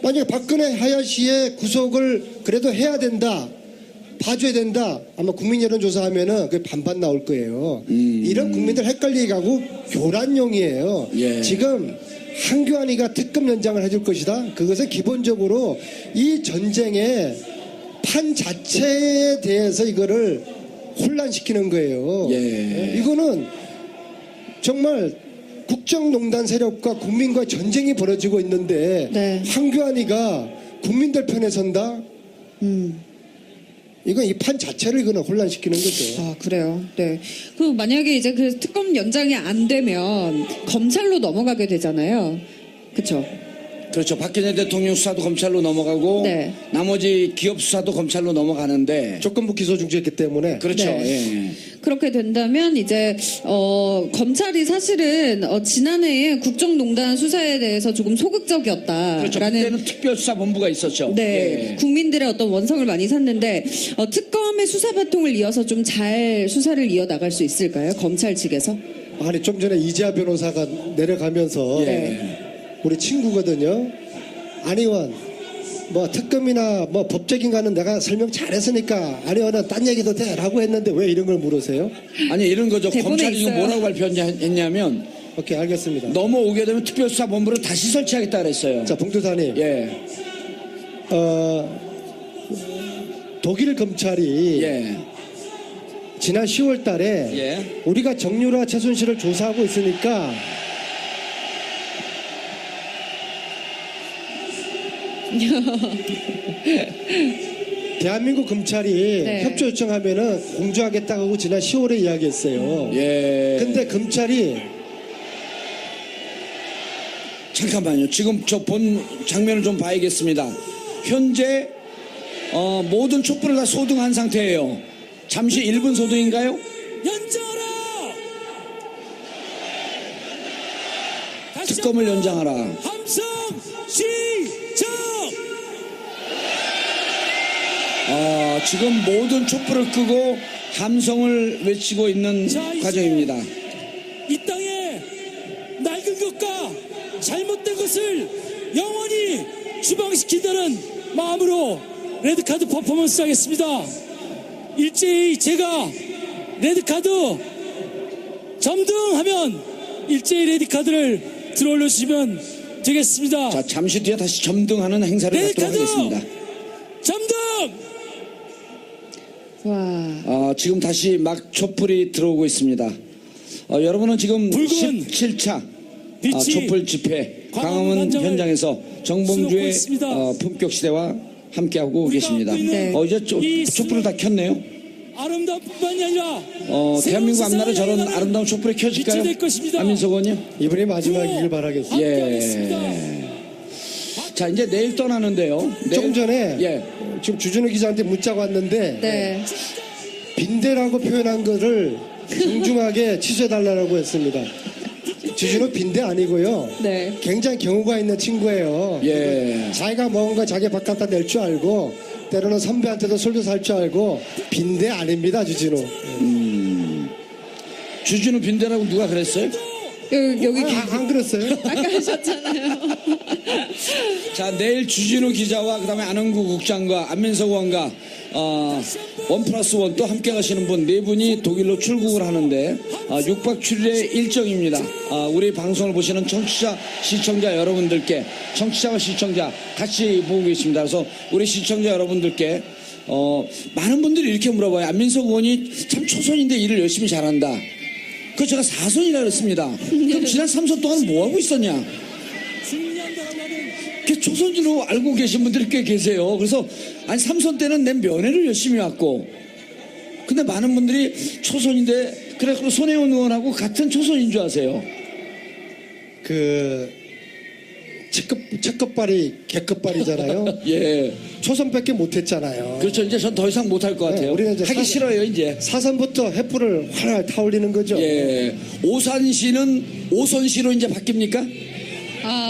만약에 박근혜 하야 씨의 구속을 그래도 해야 된다. 봐줘야 된다. 아마 국민 여론조사하면은 그게 반반 나올 거예요. 이런 국민들 헷갈리게 하고 교란용이에요. 지금 한교안이가 특검 연장을 해줄 것이다. 그것은 기본적으로 이 전쟁의 판 자체에 대해서 이거를 혼란시키는 거예요. 이거는 정말 국정농단 세력과 국민과 전쟁이 벌어지고 있는데 한교안이가 국민들 편에 선다? 이건 이 판 자체를 이거는 혼란시키는 거죠. 아, 그래요. 네. 그 만약에 이제 그 특검 연장이 안 되면 검찰로 넘어가게 되잖아요. 그렇죠? 그렇죠. 박근혜 대통령 수사도 검찰로 넘어가고 나머지 기업 수사도 검찰로 넘어가는데 조건부 기소 중지했기 때문에 그렇죠. 그렇게 된다면 이제 검찰이 사실은 지난해에 국정농단 수사에 대해서 조금 소극적이었다라는 그렇죠. 그때는 특별수사본부가 있었죠. 국민들의 어떤 원성을 많이 샀는데 특검의 수사 바통을 이어서 좀 잘 수사를 이어나갈 수 있을까요? 검찰 측에서? 아니 좀 전에 이재하 변호사가 내려가면서 우리 친구거든요. 안 의원 뭐 특검이나 뭐 법적인 거는 내가 설명 잘했으니까 안 의원은 딴 얘기도 돼 라고 했는데 왜 이런 걸 물으세요? 아니 이런 거죠. 대본에 검찰이 지금 있어요. 뭐라고 발표했냐면 오케이 알겠습니다. 넘어오게 되면 특별수사본부를 다시 설치하겠다 그랬어요. 자 봉도사님 독일 검찰이 지난 10월 달에 우리가 정유라 최순실을 조사하고 있으니까 대한민국 검찰이 협조 요청하면은 공조하겠다고 지난 10월에 이야기했어요. 근데 검찰이 잠깐만요. 지금 저 본 장면을 좀 봐야겠습니다. 현재 모든 촛불을 다 소등한 상태예요. 잠시 1분 소등인가요? 연장하라! 다시 특검을 한번 연장하라. 함성 시작! 지금 모든 촛불을 끄고 함성을 외치고 있는 자, 이제 과정입니다. 이 땅에 낡은 것과 잘못된 것을 영원히 추방시킨다는 마음으로 레드카드 퍼포먼스 하겠습니다. 일제히 제가 레드카드 점등하면 일제히 레드카드를 들어올려 주시면 되겠습니다. 자, 잠시 뒤에 다시 점등하는 행사를 갖도록 레드카드 하겠습니다. 점등! 와. 지금 다시 막 촛불이 들어오고 있습니다. 여러분은 지금 붉은 17차 빛이 촛불 집회 광화문 광화문 현장에서 수놓고 정봉주의 있습니다. 품격 시대와 함께하고 우리가 계십니다. 갖고 있는 이제 이 촛불을 다 켰네요. 아름다운 뿐만이 아니라 대한민국 앞나라 저런 세상을 아름다운 촛불이 켜질까요? 빛이 될 것입니다. 안민석 의원님. 이번이 마지막이길 바라겠습니다. 예. 자, 이제 내일 떠나는데요. 조금 전에 예. 지금 주진우 기자한테 문자가 왔는데 네. 빈대라고 표현한 거를 정중하게 취소해달라고 했습니다. 주진우 빈대 아니고요. 네. 굉장히 경우가 있는 친구예요. 예. 자기가 먹은 거 자기 밥 갖다 낼 줄 알고 때로는 선배한테도 술도 살 줄 알고 빈대 아닙니다, 주진우. 주진우 빈대라고 누가 그랬어요? 여기 안 그랬어요? 아까 하셨잖아요. 자, 내일 주진우 기자와 그다음에 안흥구 국장과 안민석 의원과 1+1 또 함께 가시는 분 네 분이 독일로 출국을 하는데 6박 7일의 일정입니다. 우리 방송을 보시는 청취자, 시청자 여러분들께 청취자와 시청자 같이 보고 계십니다. 그래서 우리 시청자 여러분들께 많은 분들이 이렇게 물어봐요. 안민석 의원이 참 초선인데 일을 열심히 잘한다. 그 제가 4선이라 그랬습니다. 그럼 지난 3선 동안 뭐 하고 있었냐? 승리한다라고 하는 이렇게 초선으로 알고 계신 분들이 꽤 계세요. 그래서 아니 3선 때는 내 면회를 열심히 왔고, 근데 많은 분들이 초선인데 그래 그럼 손혜원 의원하고 같은 초선인 줄 아세요? 그 첫급발이 개급발이잖아요. 예, 초선밖에 못했잖아요. 그렇죠. 이제 전 더 이상 못할 것 같아요. 네, 우리는 이제 하기 싫어요 이제. 사선부터 횃불을 활활 타올리는 거죠. 예, 오산시는 오선시로 이제 바뀝니까?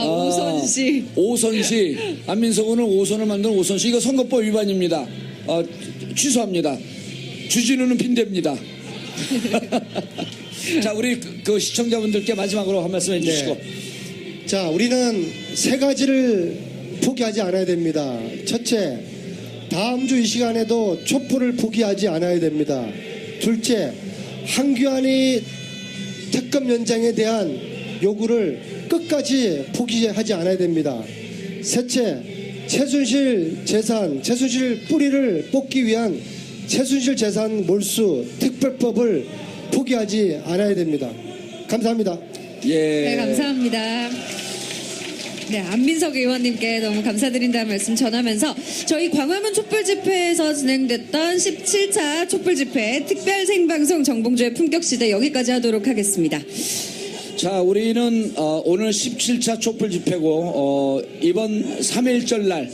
오선씨. 오선시. 안민석 의원은 오선을 만드는 오선시. 이거 선거법 위반입니다. 취소합니다. 주진우는 빈대입니다. 자, 우리 그 시청자분들께 마지막으로 한 말씀 해주시고. 자, 우리는 세 가지를 포기하지 않아야 됩니다. 첫째, 다음 주 이 시간에도 촛불을 포기하지 않아야 됩니다. 둘째, 한규안이 특검 연장에 대한 요구를 끝까지 포기하지 않아야 됩니다. 셋째, 최순실 재산, 최순실 뿌리를 뽑기 위한 최순실 재산 몰수 특별법을 포기하지 않아야 됩니다. 감사합니다. 예. 네, 감사합니다. 네, 안민석 의원님께 너무 감사드린다는 말씀 전하면서 저희 광화문 촛불 집회에서 진행됐던 17차 촛불 집회 특별 생방송 정봉주의 품격시대 여기까지 하도록 하겠습니다. 자, 우리는 오늘 17차 촛불 집회고 이번 3.1절 날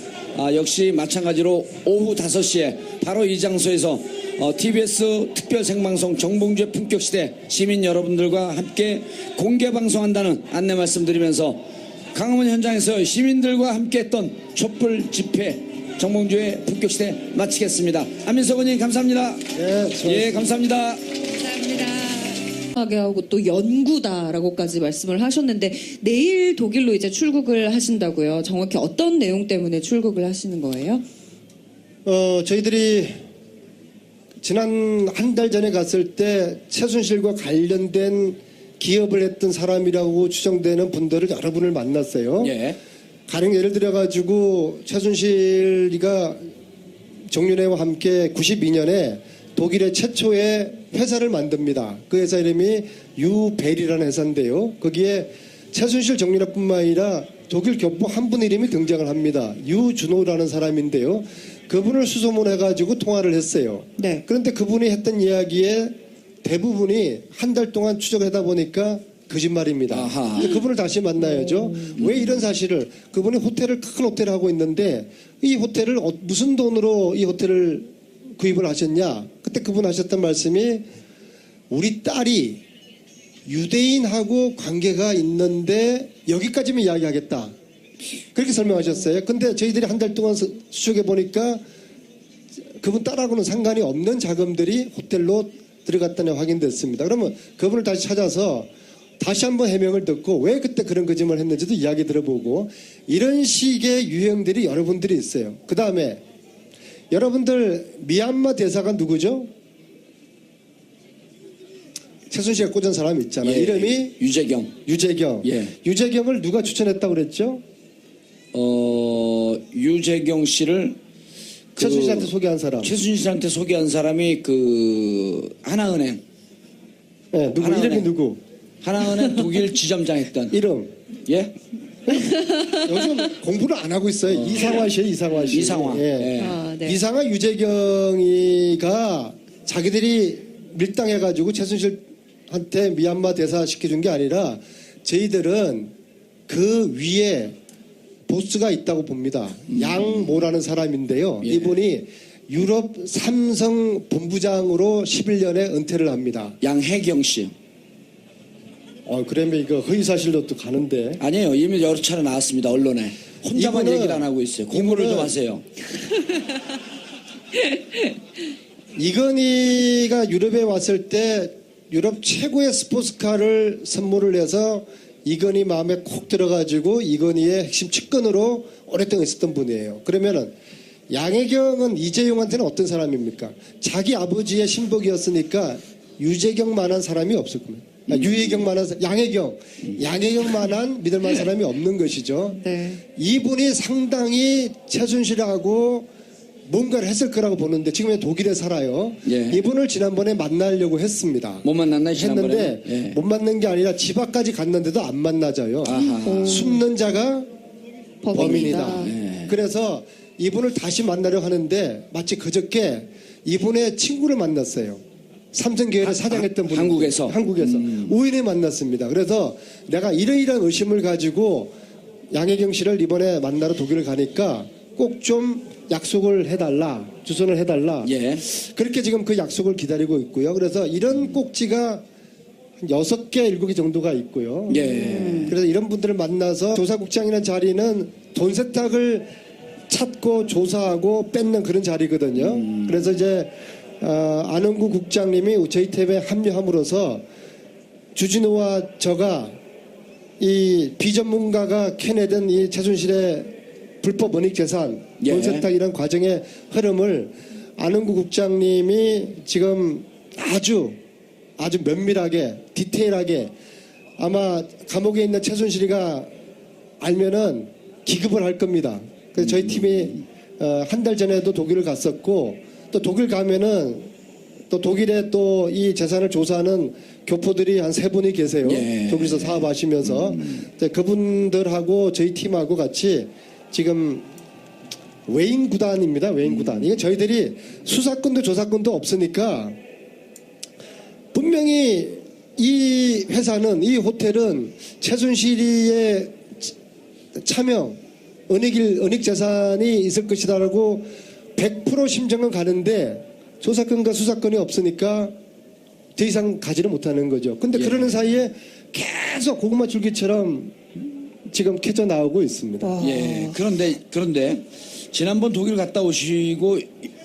역시 마찬가지로 오후 5시에 바로 이 장소에서 TBS 특별 생방송 정봉주의 품격시대 시민 여러분들과 함께 공개 방송한다는 안내 말씀드리면서 광화문 현장에서 시민들과 함께 했던 촛불 집회 정봉주의 품격시대 마치겠습니다. 안민석 의원님 감사합니다. 네, 예, 감사합니다. 감사합니다. 하게 하고 또 연구다라고까지 말씀을 하셨는데 내일 독일로 이제 출국을 하신다고요. 정확히 어떤 내용 때문에 출국을 하시는 거예요? 저희들이 지난 한 달 전에 갔을 때 최순실과 관련된 기업을 했던 사람이라고 추정되는 분들을 여러분을 만났어요. 예. 가령 예를 들어가지고 최순실이가 정윤회와 함께 92년에 독일의 최초의 회사를 만듭니다. 그 회사 이름이 유벨이라는 회사인데요. 거기에 최순실 정윤회뿐만 아니라 독일 교포 한 분 이름이 등장을 합니다. 유준호라는 사람인데요. 그분을 수소문해가지고 통화를 했어요. 네. 그런데 그분이 했던 이야기에 대부분이 한 달 동안 추적하다 보니까 거짓말입니다. 아하. 근데 그분을 다시 만나야죠. 왜 이런 사실을 그분이 큰 호텔을 하고 있는데 이 호텔을 무슨 돈으로 이 호텔을 구입을 하셨냐? 그때 그분 하셨던 말씀이 우리 딸이 유대인하고 관계가 있는데 여기까지만 이야기하겠다. 그렇게 설명하셨어요. 근데 저희들이 한 달 동안 수족해 보니까 그분 딸하고는 상관이 없는 자금들이 호텔로 들어갔다는 게 확인됐습니다. 그러면 그분을 다시 찾아서 다시 한번 해명을 듣고 왜 그때 그런 거짓말을 했는지도 이야기 들어보고 이런 식의 유형들이 여러분들이 있어요. 그 다음에 여러분들 미얀마 대사관 누구죠? 최순실에 꽂은 사람 있잖아요. 예, 이름이 유재경. 유재경. 예. 유재경을 누가 추천했다고 그랬죠? 유재경 씨를 최순실한테 소개한 사람. 최순실한테 소개한 사람이 그 하나은행. 네, 누구 하나은행. 이름이 누구? 하나은행 독일 지점장 했던. 이름. 예? 요즘 공부를 안 하고 있어요. 이상화 씨예요, 이상화 씨. 이상화. 예. 예. 아, 네. 이상화 유재경이가 자기들이 밀당해가지고 최순실한테 미얀마 대사 시켜준 게 아니라 저희들은 그 위에 보스가 있다고 봅니다. 양모라는 사람인데요. 예. 이분이 유럽 삼성 본부장으로 11년에 은퇴를 합니다. 양혜경 씨. 그러면 이거 허위사실로 또 가는데. 아니에요. 이미 여러 차례 나왔습니다. 언론에. 혼자만 이분은- 얘기를 안 하고 있어요. 공부를 좀 이분은- 하세요. 이건희가 유럽에 왔을 때 유럽 최고의 스포츠카를 선물을 해서 이건희 마음에 콕 들어가지고 이건희의 핵심 측근으로 오랫동안 있었던 분이에요. 그러면은 양혜경은 이재용한테는 어떤 사람입니까? 자기 아버지의 신복이었으니까 유재경만한 사람이 없을 겁니다. 유혜경만한 양혜경만한 믿을만한 사람이 없는 것이죠. 네. 이분이 상당히 최순실하고 뭔가를 했을 거라고 보는데 지금 독일에 살아요. 예. 이분을 지난번에 만나려고 했습니다. 못 만났나요? 지난번에? 했는데 예. 못 만난 게 아니라 집 앞까지 갔는데도 안 만나져요. 아하. 숨는 자가 범인이다. 범인이다. 네. 그래서 이분을 다시 만나려고 하는데 마치 그저께 이분의 친구를 만났어요. 삼성계열의 사장했던 분. 한국에서? 우연히 만났습니다. 그래서 내가 이러이러한 의심을 가지고 양혜경 씨를 이번에 만나러 독일을 가니까 꼭 좀 약속을 해달라, 주선을 해달라. 예. 그렇게 지금 그 약속을 기다리고 있고요. 그래서 이런 꼭지가 한 6개, 7개 정도가 있고요. 예. 그래서 이런 분들을 만나서 조사국장이라는 자리는 돈 세탁을 찾고 조사하고 뺏는 그런 자리거든요. 그래서 이제 안흥구 국장님이 저희 팀에 합류함으로써 주진우와 저가 이 비전문가가 캐내던 이 최순실의 불법 은닉 재산, 예. 돈 세탁 이런 과정의 흐름을 안흥구 국장님이 지금 아주 면밀하게 디테일하게 아마 감옥에 있는 최순실이가 알면은 기급을 할 겁니다. 그래서 저희 팀이 한 달 전에도 독일을 갔었고 또 독일 가면은 또 독일에 또 이 재산을 조사하는 교포들이 한 3분이 계세요. 예. 독일에서 사업하시면서 그분들하고 저희 팀하고 같이 지금 외인 구단입니다. 외인 구단. 이게 저희들이 수사권도 조사권도 없으니까 분명히 이 회사는 이 호텔은 최순실이의 차명 은닉 재산이 있을 것이다라고 100% 심정은 가는데 조사권과 수사권이 없으니까 더 이상 가지를 못하는 거죠. 근데 예. 그러는 사이에 계속 고구마 줄기처럼 지금 캐져 나오고 있습니다. 예. 그런데 지난번 독일 갔다 오시고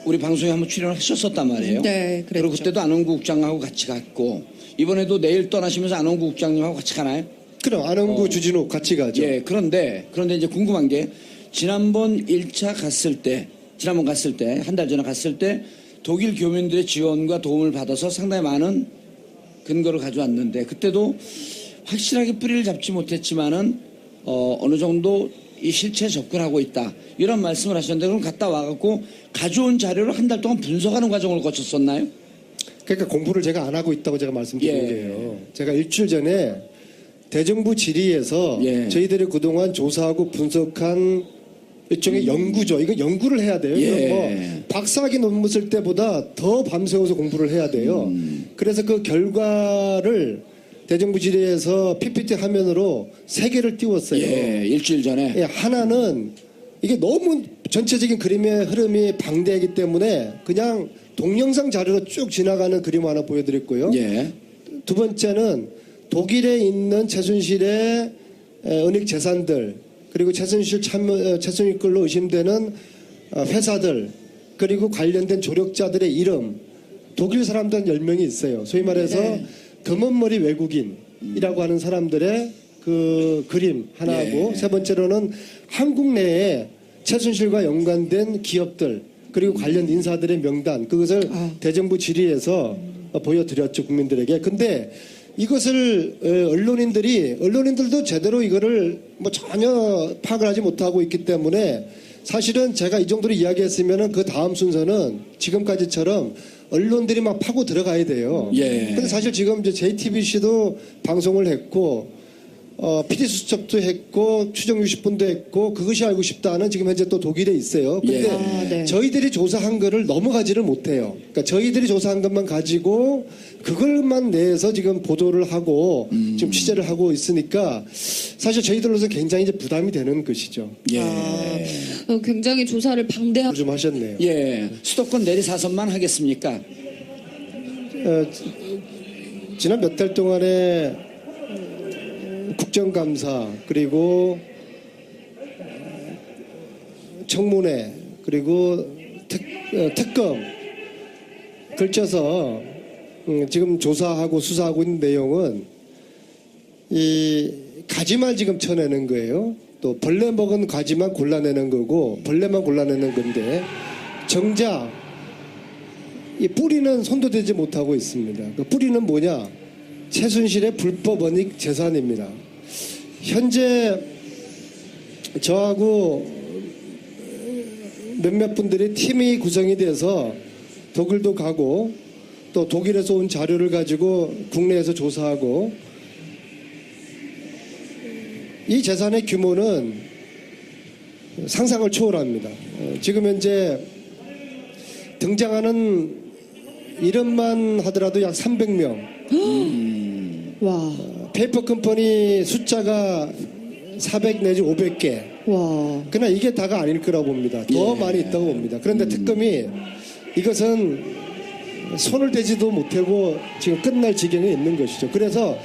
우리 방송에 한번 출연을 하셨었단 말이에요. 네, 그랬죠. 그리고 그때도 안홍구 국장하고 같이 갔고 이번에도 내일 떠나시면서 안홍구 국장님하고 같이 가나요? 그럼 안흥구 주진우 같이 가죠. 예. 그런데 이제 궁금한 게 지난번 1차 갔을 때 한 달 전에 갔을 때 독일 교민들의 지원과 도움을 받아서 상당히 많은 근거를 가져왔는데 그때도 확실하게 뿌리를 잡지 못했지만은 어느 정도 이 실체에 접근하고 있다 이런 말씀을 하셨는데 그럼 갔다 와갖고 가져온 자료를 한 달 동안 분석하는 과정을 거쳤었나요? 그러니까 공부를 제가 안 하고 있다고 제가 말씀드린 예. 거예요. 제가 일주일 전에 대정부 질의에서 예. 저희들이 그동안 조사하고 분석한 일종의 연구죠. 이거 연구를 해야 돼요. 예. 이건 뭐 박사학위 논문 쓸 때보다 더 밤새워서 공부를 해야 돼요. 그래서 그 결과를 대정부 질의에서 PPT 화면으로 3개를 띄웠어요. 예, 일주일 전에. 예, 하나는 이게 너무 전체적인 그림의 흐름이 방대하기 때문에 그냥 동영상 자료로 쭉 지나가는 그림 하나 보여드렸고요. 예. 두 번째는 독일에 있는 최순실의 은닉 재산들 그리고 최순실 최순실 걸로 의심되는 회사들 그리고 관련된 조력자들의 이름 독일 사람들 10명이 있어요. 소위 말해서 네. 검은머리 외국인이라고 하는 사람들의 그 그림 하나하고 예. 세 번째로는 한국 내에 최순실과 연관된 기업들 그리고 관련 인사들의 명단 그것을 대정부 질의에서 보여드렸죠 국민들에게. 근데 이것을 언론인들도 제대로 이거를 뭐 전혀 파악을 하지 못하고 있기 때문에 사실은 제가 이 정도로 이야기했으면은 그 다음 순서는 지금까지처럼 언론들이 막 파고 들어가야 돼요. 예. 근데 사실 지금 이제 JTBC도 방송을 했고 PD 수첩도 했고 추정 60분도 했고 그것이 알고 싶다는 지금 현재 또 독일에 있어요. 근데 예. 네. 저희들이 조사한 거를 넘어가지를 못해요. 그러니까 저희들이 조사한 것만 가지고 그걸만 내서 지금 보도를 하고 지금 취재를 하고 있으니까 사실 저희들로서 굉장히 이제 부담이 되는 것이죠. 예. 굉장히 조사를 방대하고 좀 하셨네요. 예. 수도권 내리사선만 하겠습니까? 지난 몇 달 동안에 국정감사 그리고 청문회 그리고 특검 걸쳐서 지금 조사하고 수사하고 있는 내용은 이 가지만 지금 쳐내는 거예요. 또 벌레 먹은 가지만 골라내는 거고 벌레만 골라내는 건데 정작 이 뿌리는 손도 대지 못하고 있습니다. 그 뿌리는 뭐냐? 최순실의 불법 은닉 재산입니다. 현재 저하고 몇몇 분들이 팀이 구성이 돼서 독일도 가고 또 독일에서 온 자료를 가지고 국내에서 조사하고 이 재산의 규모는 상상을 초월합니다. 지금 현재 등장하는 이름만 하더라도 약 300명. 와. 페이퍼 컴퍼니 숫자가 400 내지 500개. 와. 그러나 이게 다가 아닐 거라고 봅니다. 더 예. 많이 있다고 봅니다. 그런데 특검이 이것은 손을 대지도 못하고 지금 끝날 지경에 있는 것이죠. 그래서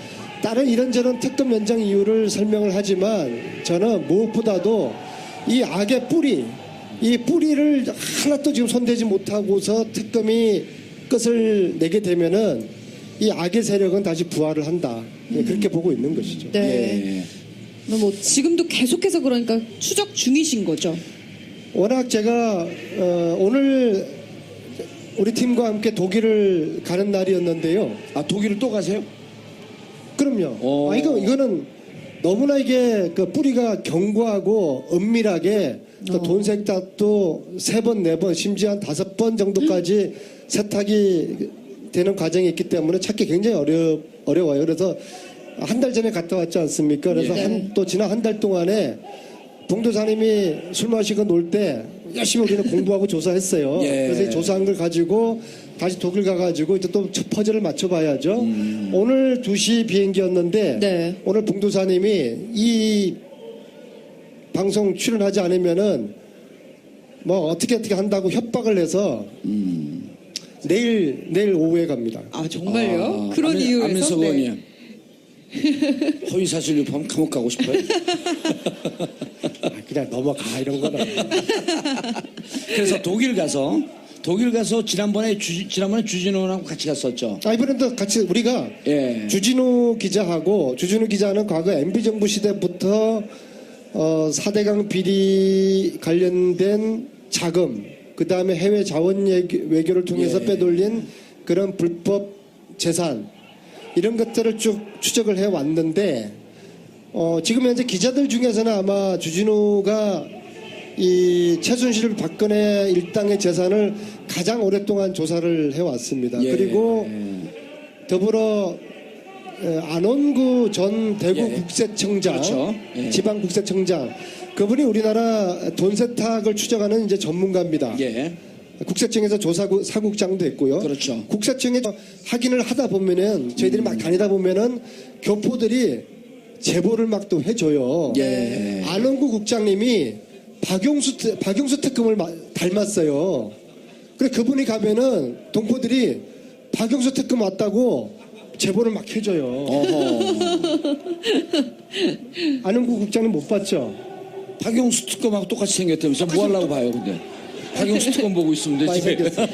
다른 이런저런 특검 연장 이유를 설명을 하지만 저는 무엇보다도 이 악의 뿌리, 이 뿌리를 하나도 지금 손대지 못하고서 특검이 끝을 내게 되면은 이 악의 세력은 다시 부활을 한다. 그렇게 보고 있는 것이죠. 네. 예. 뭐 지금도 계속해서 그러니까 추적 중이신 거죠. 워낙 제가 오늘 우리 팀과 함께 독일을 가는 날이었는데요. 아, 독일을 또 가세요? 그럼요. 이거는 너무나 이게 그 뿌리가 견고하고 은밀하게 또 돈 세탁도 3번, 4번, 심지어 한 5번 정도까지 세탁이 되는 과정이 있기 때문에 찾기 굉장히 어려워요. 그래서 한 달 전에 갔다 왔지 않습니까? 그래서 네. 또 지난 한 달 동안에 봉도사님이 술 마시고 놀 때 열심히 우리는 공부하고 조사했어요. 예. 그래서 이 조사한 걸 가지고 다시 독일 가가지고 이제 또 퍼즐을 맞춰봐야죠. 오늘 2시 비행기였는데 네. 오늘 봉도사님이 이 방송 출연하지 않으면은 뭐 어떻게 한다고 협박을 해서 내일 오후에 갑니다. 아 정말요? 그런 이유에서? 안민석 네. 의원님. 허위사실 유포하면 감옥 가고 싶어요? 그냥 넘어가 이런 거는. 그래서 독일 가서 지난번에 주진우랑 같이 갔었죠. 이번에도 같이 우리가 예. 주진우 기자는 과거 MB 정부 시대부터 4대강 비리 관련된 자금, 그 다음에 해외 자원 외교를 통해서 예. 빼돌린 그런 불법 재산 이런 것들을 쭉 추적을 해 왔는데 지금 현재 기자들 중에서는 아마 주진우가 이 최순실 박근혜 일당의 재산을 가장 오랫동안 조사를 해왔습니다. 예. 그리고 더불어 안원구 전 대구 예. 국세청장, 그렇죠. 예. 지방 국세청장, 그분이 우리나라 돈 세탁을 추적하는 이제 전문가입니다. 예. 국세청에서 조사 사국장도 했고요. 그렇죠. 국세청에서 확인을 하다 보면은 저희들이 막 다니다 보면은 교포들이 제보를 막 또 해줘요. 예. 안원구 국장님이 박용수 특검을 닮았어요. 그래 그분이 가면은 동포들이 박용수 특검 왔다고 제보를 막 해줘요. 어허. 안원구 국장님 못 봤죠? 박용수 특검하고 똑같이 생겼다면서 뭐 하려고 봐요, 근데. 박용수 특검 보고 있으면 많이 되지. 생겼어요.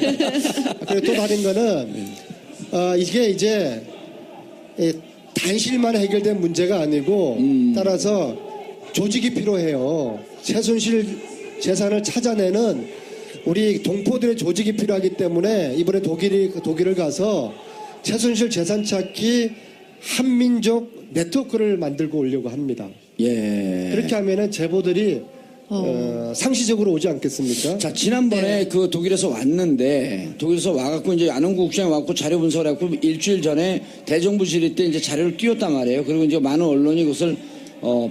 그리고 또 다른 거는 이게 이제 단실만 해결된 문제가 아니고 따라서 조직이 필요해요. 최순실 재산을 찾아내는 우리 동포들의 조직이 필요하기 때문에 이번에 독일을 가서 최순실 재산 찾기 한민족 네트워크를 만들고 오려고 합니다. 예. 그렇게 하면은 제보들이 상시적으로 오지 않겠습니까? 자, 지난번에 그 독일에서 왔는데, 독일에서 와갖고 이제 안원구 국장이 와갖고 자료 분석을 해갖고 일주일 전에 대정부 질의 때 이제 자료를 띄웠단 말이에요. 그리고 이제 많은 언론이 그것을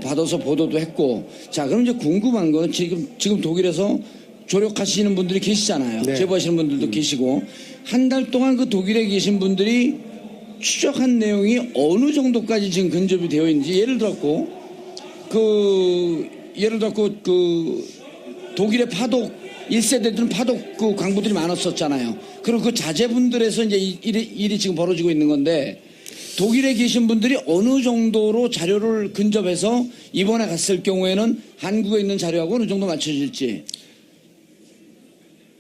받아서 보도도 했고. 자, 그럼 이제 궁금한 거는 지금 독일에서 조력하시는 분들이 계시잖아요. 네. 제보하시는 분들도 계시고. 한 달 동안 그 독일에 계신 분들이 추적한 내용이 어느 정도까지 지금 근접이 되어 있는지 예를 들었고, 독일의 파독 1세대들은 파독 그 광부들이 많았었잖아요. 그리고 그 자제분들에서 이제 일이 지금 벌어지고 있는 건데 독일에 계신 분들이 어느 정도로 자료를 근접해서 이번에 갔을 경우에는 한국에 있는 자료하고 어느 정도 맞춰질지.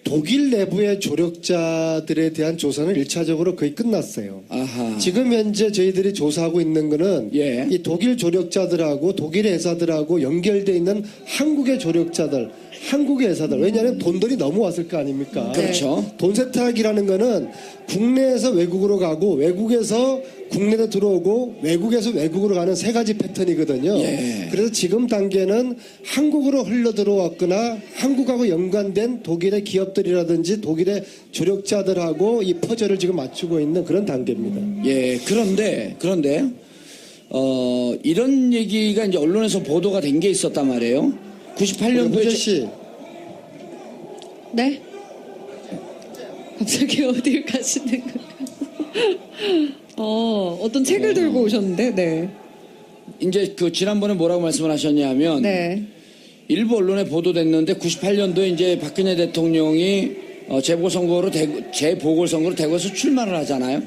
독일 내부의 조력자들에 대한 조사는 1차적으로 거의 끝났어요. 아하. 지금 현재 저희들이 조사하고 있는 거는 예. 이 독일 조력자들하고 독일의 회사들하고 연결되어 있는 한국의 조력자들, 한국의 회사들. 왜냐하면 돈들이 너무 왔을 거 아닙니까? 그렇죠. 돈 세탁이라는 거는 국내에서 외국으로 가고 외국에서 국내로 들어오고 외국에서 외국으로 가는 세 가지 패턴이거든요. 예. 그래서 지금 단계는 한국으로 흘러 들어왔거나 한국하고 연관된 독일의 기업들이라든지 독일의 조력자들하고 이 퍼즐을 지금 맞추고 있는 그런 단계입니다. 예, 그런데 이런 얘기가 이제 언론에서 보도가 된 게 있었단 말이에요. 98년도에 문재 씨, 네? 갑자기 어딜 가시는 거예요? 어떤 책을 들고 오셨는데, 네. 이제 그 지난번에 뭐라고 말씀을 하셨냐면 네. 일부 언론에 보도됐는데 98년도에 이제 박근혜 대통령이 재보궐선거로 대구에서 출마를 하잖아요.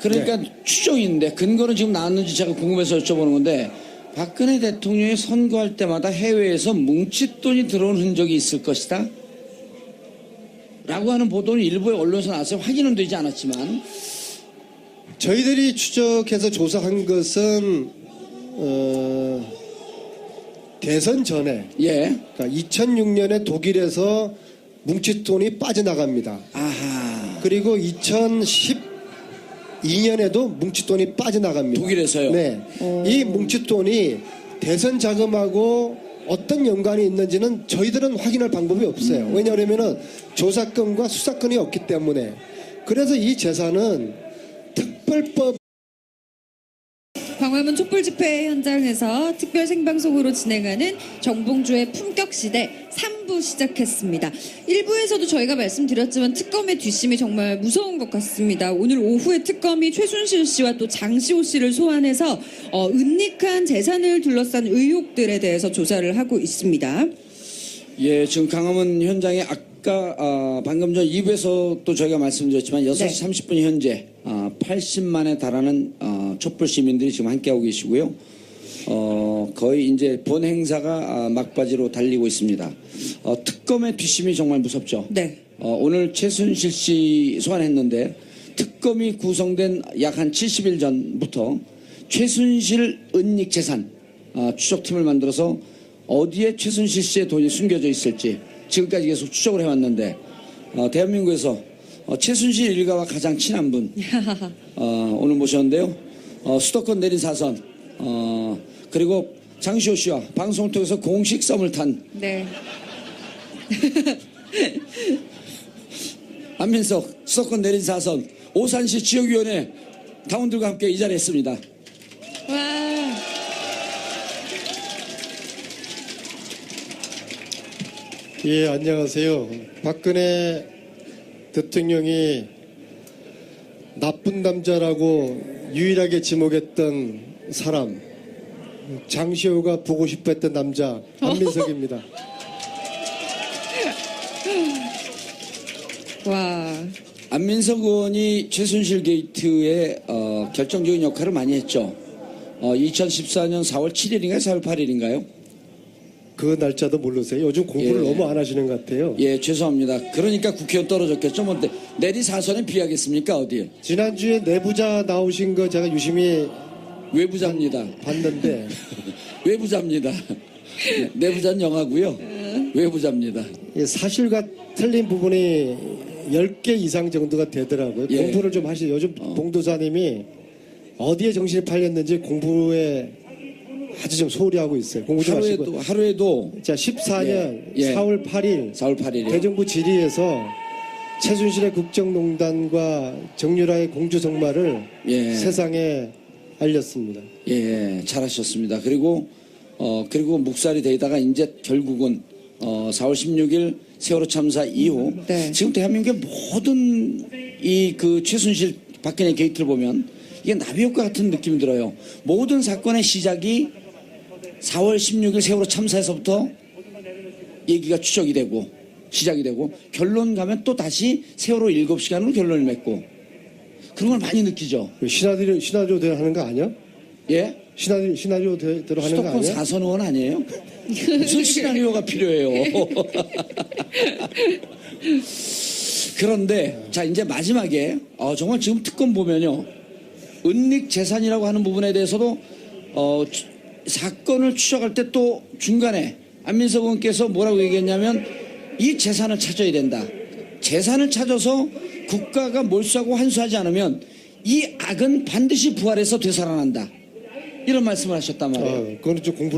그러니까 추정인데 근거는 지금 나왔는지 제가 궁금해서 여쭤보는 건데 박근혜 대통령이 선거할 때마다 해외에서 뭉칫돈이 들어온 흔적이 있을 것이다 라고 하는 보도는 일부의 언론에서 나왔어요. 확인은 되지 않았지만 저희들이 추적해서 조사한 것은 대선 전에 예. 그러니까 2006년에 독일에서 뭉칫돈이 빠져나갑니다. 아하. 그리고 2012년에도 뭉칫돈이 빠져나갑니다. 독일에서요? 네. 이 뭉칫돈이 대선 자금하고 어떤 연관이 있는지는 저희들은 확인할 방법이 없어요. 왜냐하면 조사권과 수사권이 없기 때문에. 그래서 이 재산은 특별법 광화문 촛불 집회 현장에서 특별 생방송으로 진행하는 정봉주의 품격시대 3부 시작했습니다. 1부에서도 저희가 말씀드렸지만 특검의 뒷심이 정말 무서운 것 같습니다. 오늘 오후에 특검이 최순실 씨와 또 장시호 씨를 소환해서 은닉한 재산을 둘러싼 의혹들에 대해서 조사를 하고 있습니다. 예, 지금 강화문 현장에 아까 방금 전 2부에서 또 저희가 말씀드렸지만 6시 30분 현재 80만에 달하는 촛불 시민들이 지금 함께하고 계시고요. 거의 이제 본 행사가 막바지로 달리고 있습니다. 특검의 뒷심이 정말 무섭죠. 네. 오늘 최순실 씨 소환했는데 특검이 구성된 약 한 70일 전부터 최순실 은닉 재산 추적팀을 만들어서 어디에 최순실 씨의 돈이 숨겨져 있을지 지금까지 계속 추적을 해왔는데 대한민국에서 최순실 일가와 가장 친한 분 오늘 모셨는데요. 수도권 내린 사선 그리고 장시호 씨와 방송을 통해서 공식 썸을 탄 네. 안민석 수도권 내린 사선 오산시 지역위원회 당원들과 함께 이 자리에 있습니다. 와. 예, 안녕하세요. 박근혜 대통령이 나쁜 남자라고 유일하게 지목했던 사람, 장시호가 보고 싶어 했던 남자, 한민석입니다. 와. 안민석 의원이 최순실 게이트에 결정적인 역할을 많이 했죠. 2014년 4월 7일인가요? 4월 8일인가요? 그 날짜도 모르세요? 요즘 공부를 예. 너무 안 하시는 것 같아요. 예, 죄송합니다. 그러니까 국회의원 떨어졌겠죠. 뭐 내리 사선에 비하겠습니까? 어디에? 지난주에 내부자 나오신 거 제가 유심히 외부자입니다. 봤는데 외부자입니다. 네, 내부자는 영하고요. 외부자입니다. 예, 사실과 틀린 부분이 10개 이상 정도가 되더라고요. 예. 공부를 좀 하시죠. 요즘 봉도사님이 어디에 정신이 팔렸는지 공부에 아주 좀 소홀히 하고 있어요. 공부 좀 하시고. 하루에도 자, 14년 예. 4월 8일 4월 8일이요. 대정부 질의에서 최순실의 국정농단과 정유라의 공주성마를 예. 세상에 알렸습니다. 예, 잘하셨습니다. 그리고 묵살이 되다가 이제 결국은 4월 16일 세월호 참사 이후 네. 지금 대한민국의 모든 이 그 최순실 박근혜 게이트를 보면 이게 나비 효과 같은 느낌이 들어요. 모든 사건의 시작이 4월 16일 세월호 참사에서부터 얘기가 추적이 되고 시작이 되고 결론 가면 또 다시 세월호 7시간으로 결론을 맺고 그런 걸 많이 느끼죠. 시나리오대로 하는 거 아니야? 예? 시나리오대로 하는 거 수도권 아니야? 4선 의원 아니에요? 무슨 시나리오가 필요해요. 그런데 자 이제 마지막에 정말 지금 특검 보면요. 은닉 재산이라고 하는 부분에 대해서도 사건을 추적할 때 또 중간에 안민석 의원께서 뭐라고 얘기했냐면 이 재산을 찾아야 된다. 재산을 찾아서 국가가 몰수하고 환수하지 않으면 이 악은 반드시 부활해서 되살아난다. 이런 말씀을 하셨단 말이에요. 그거는 좀 공부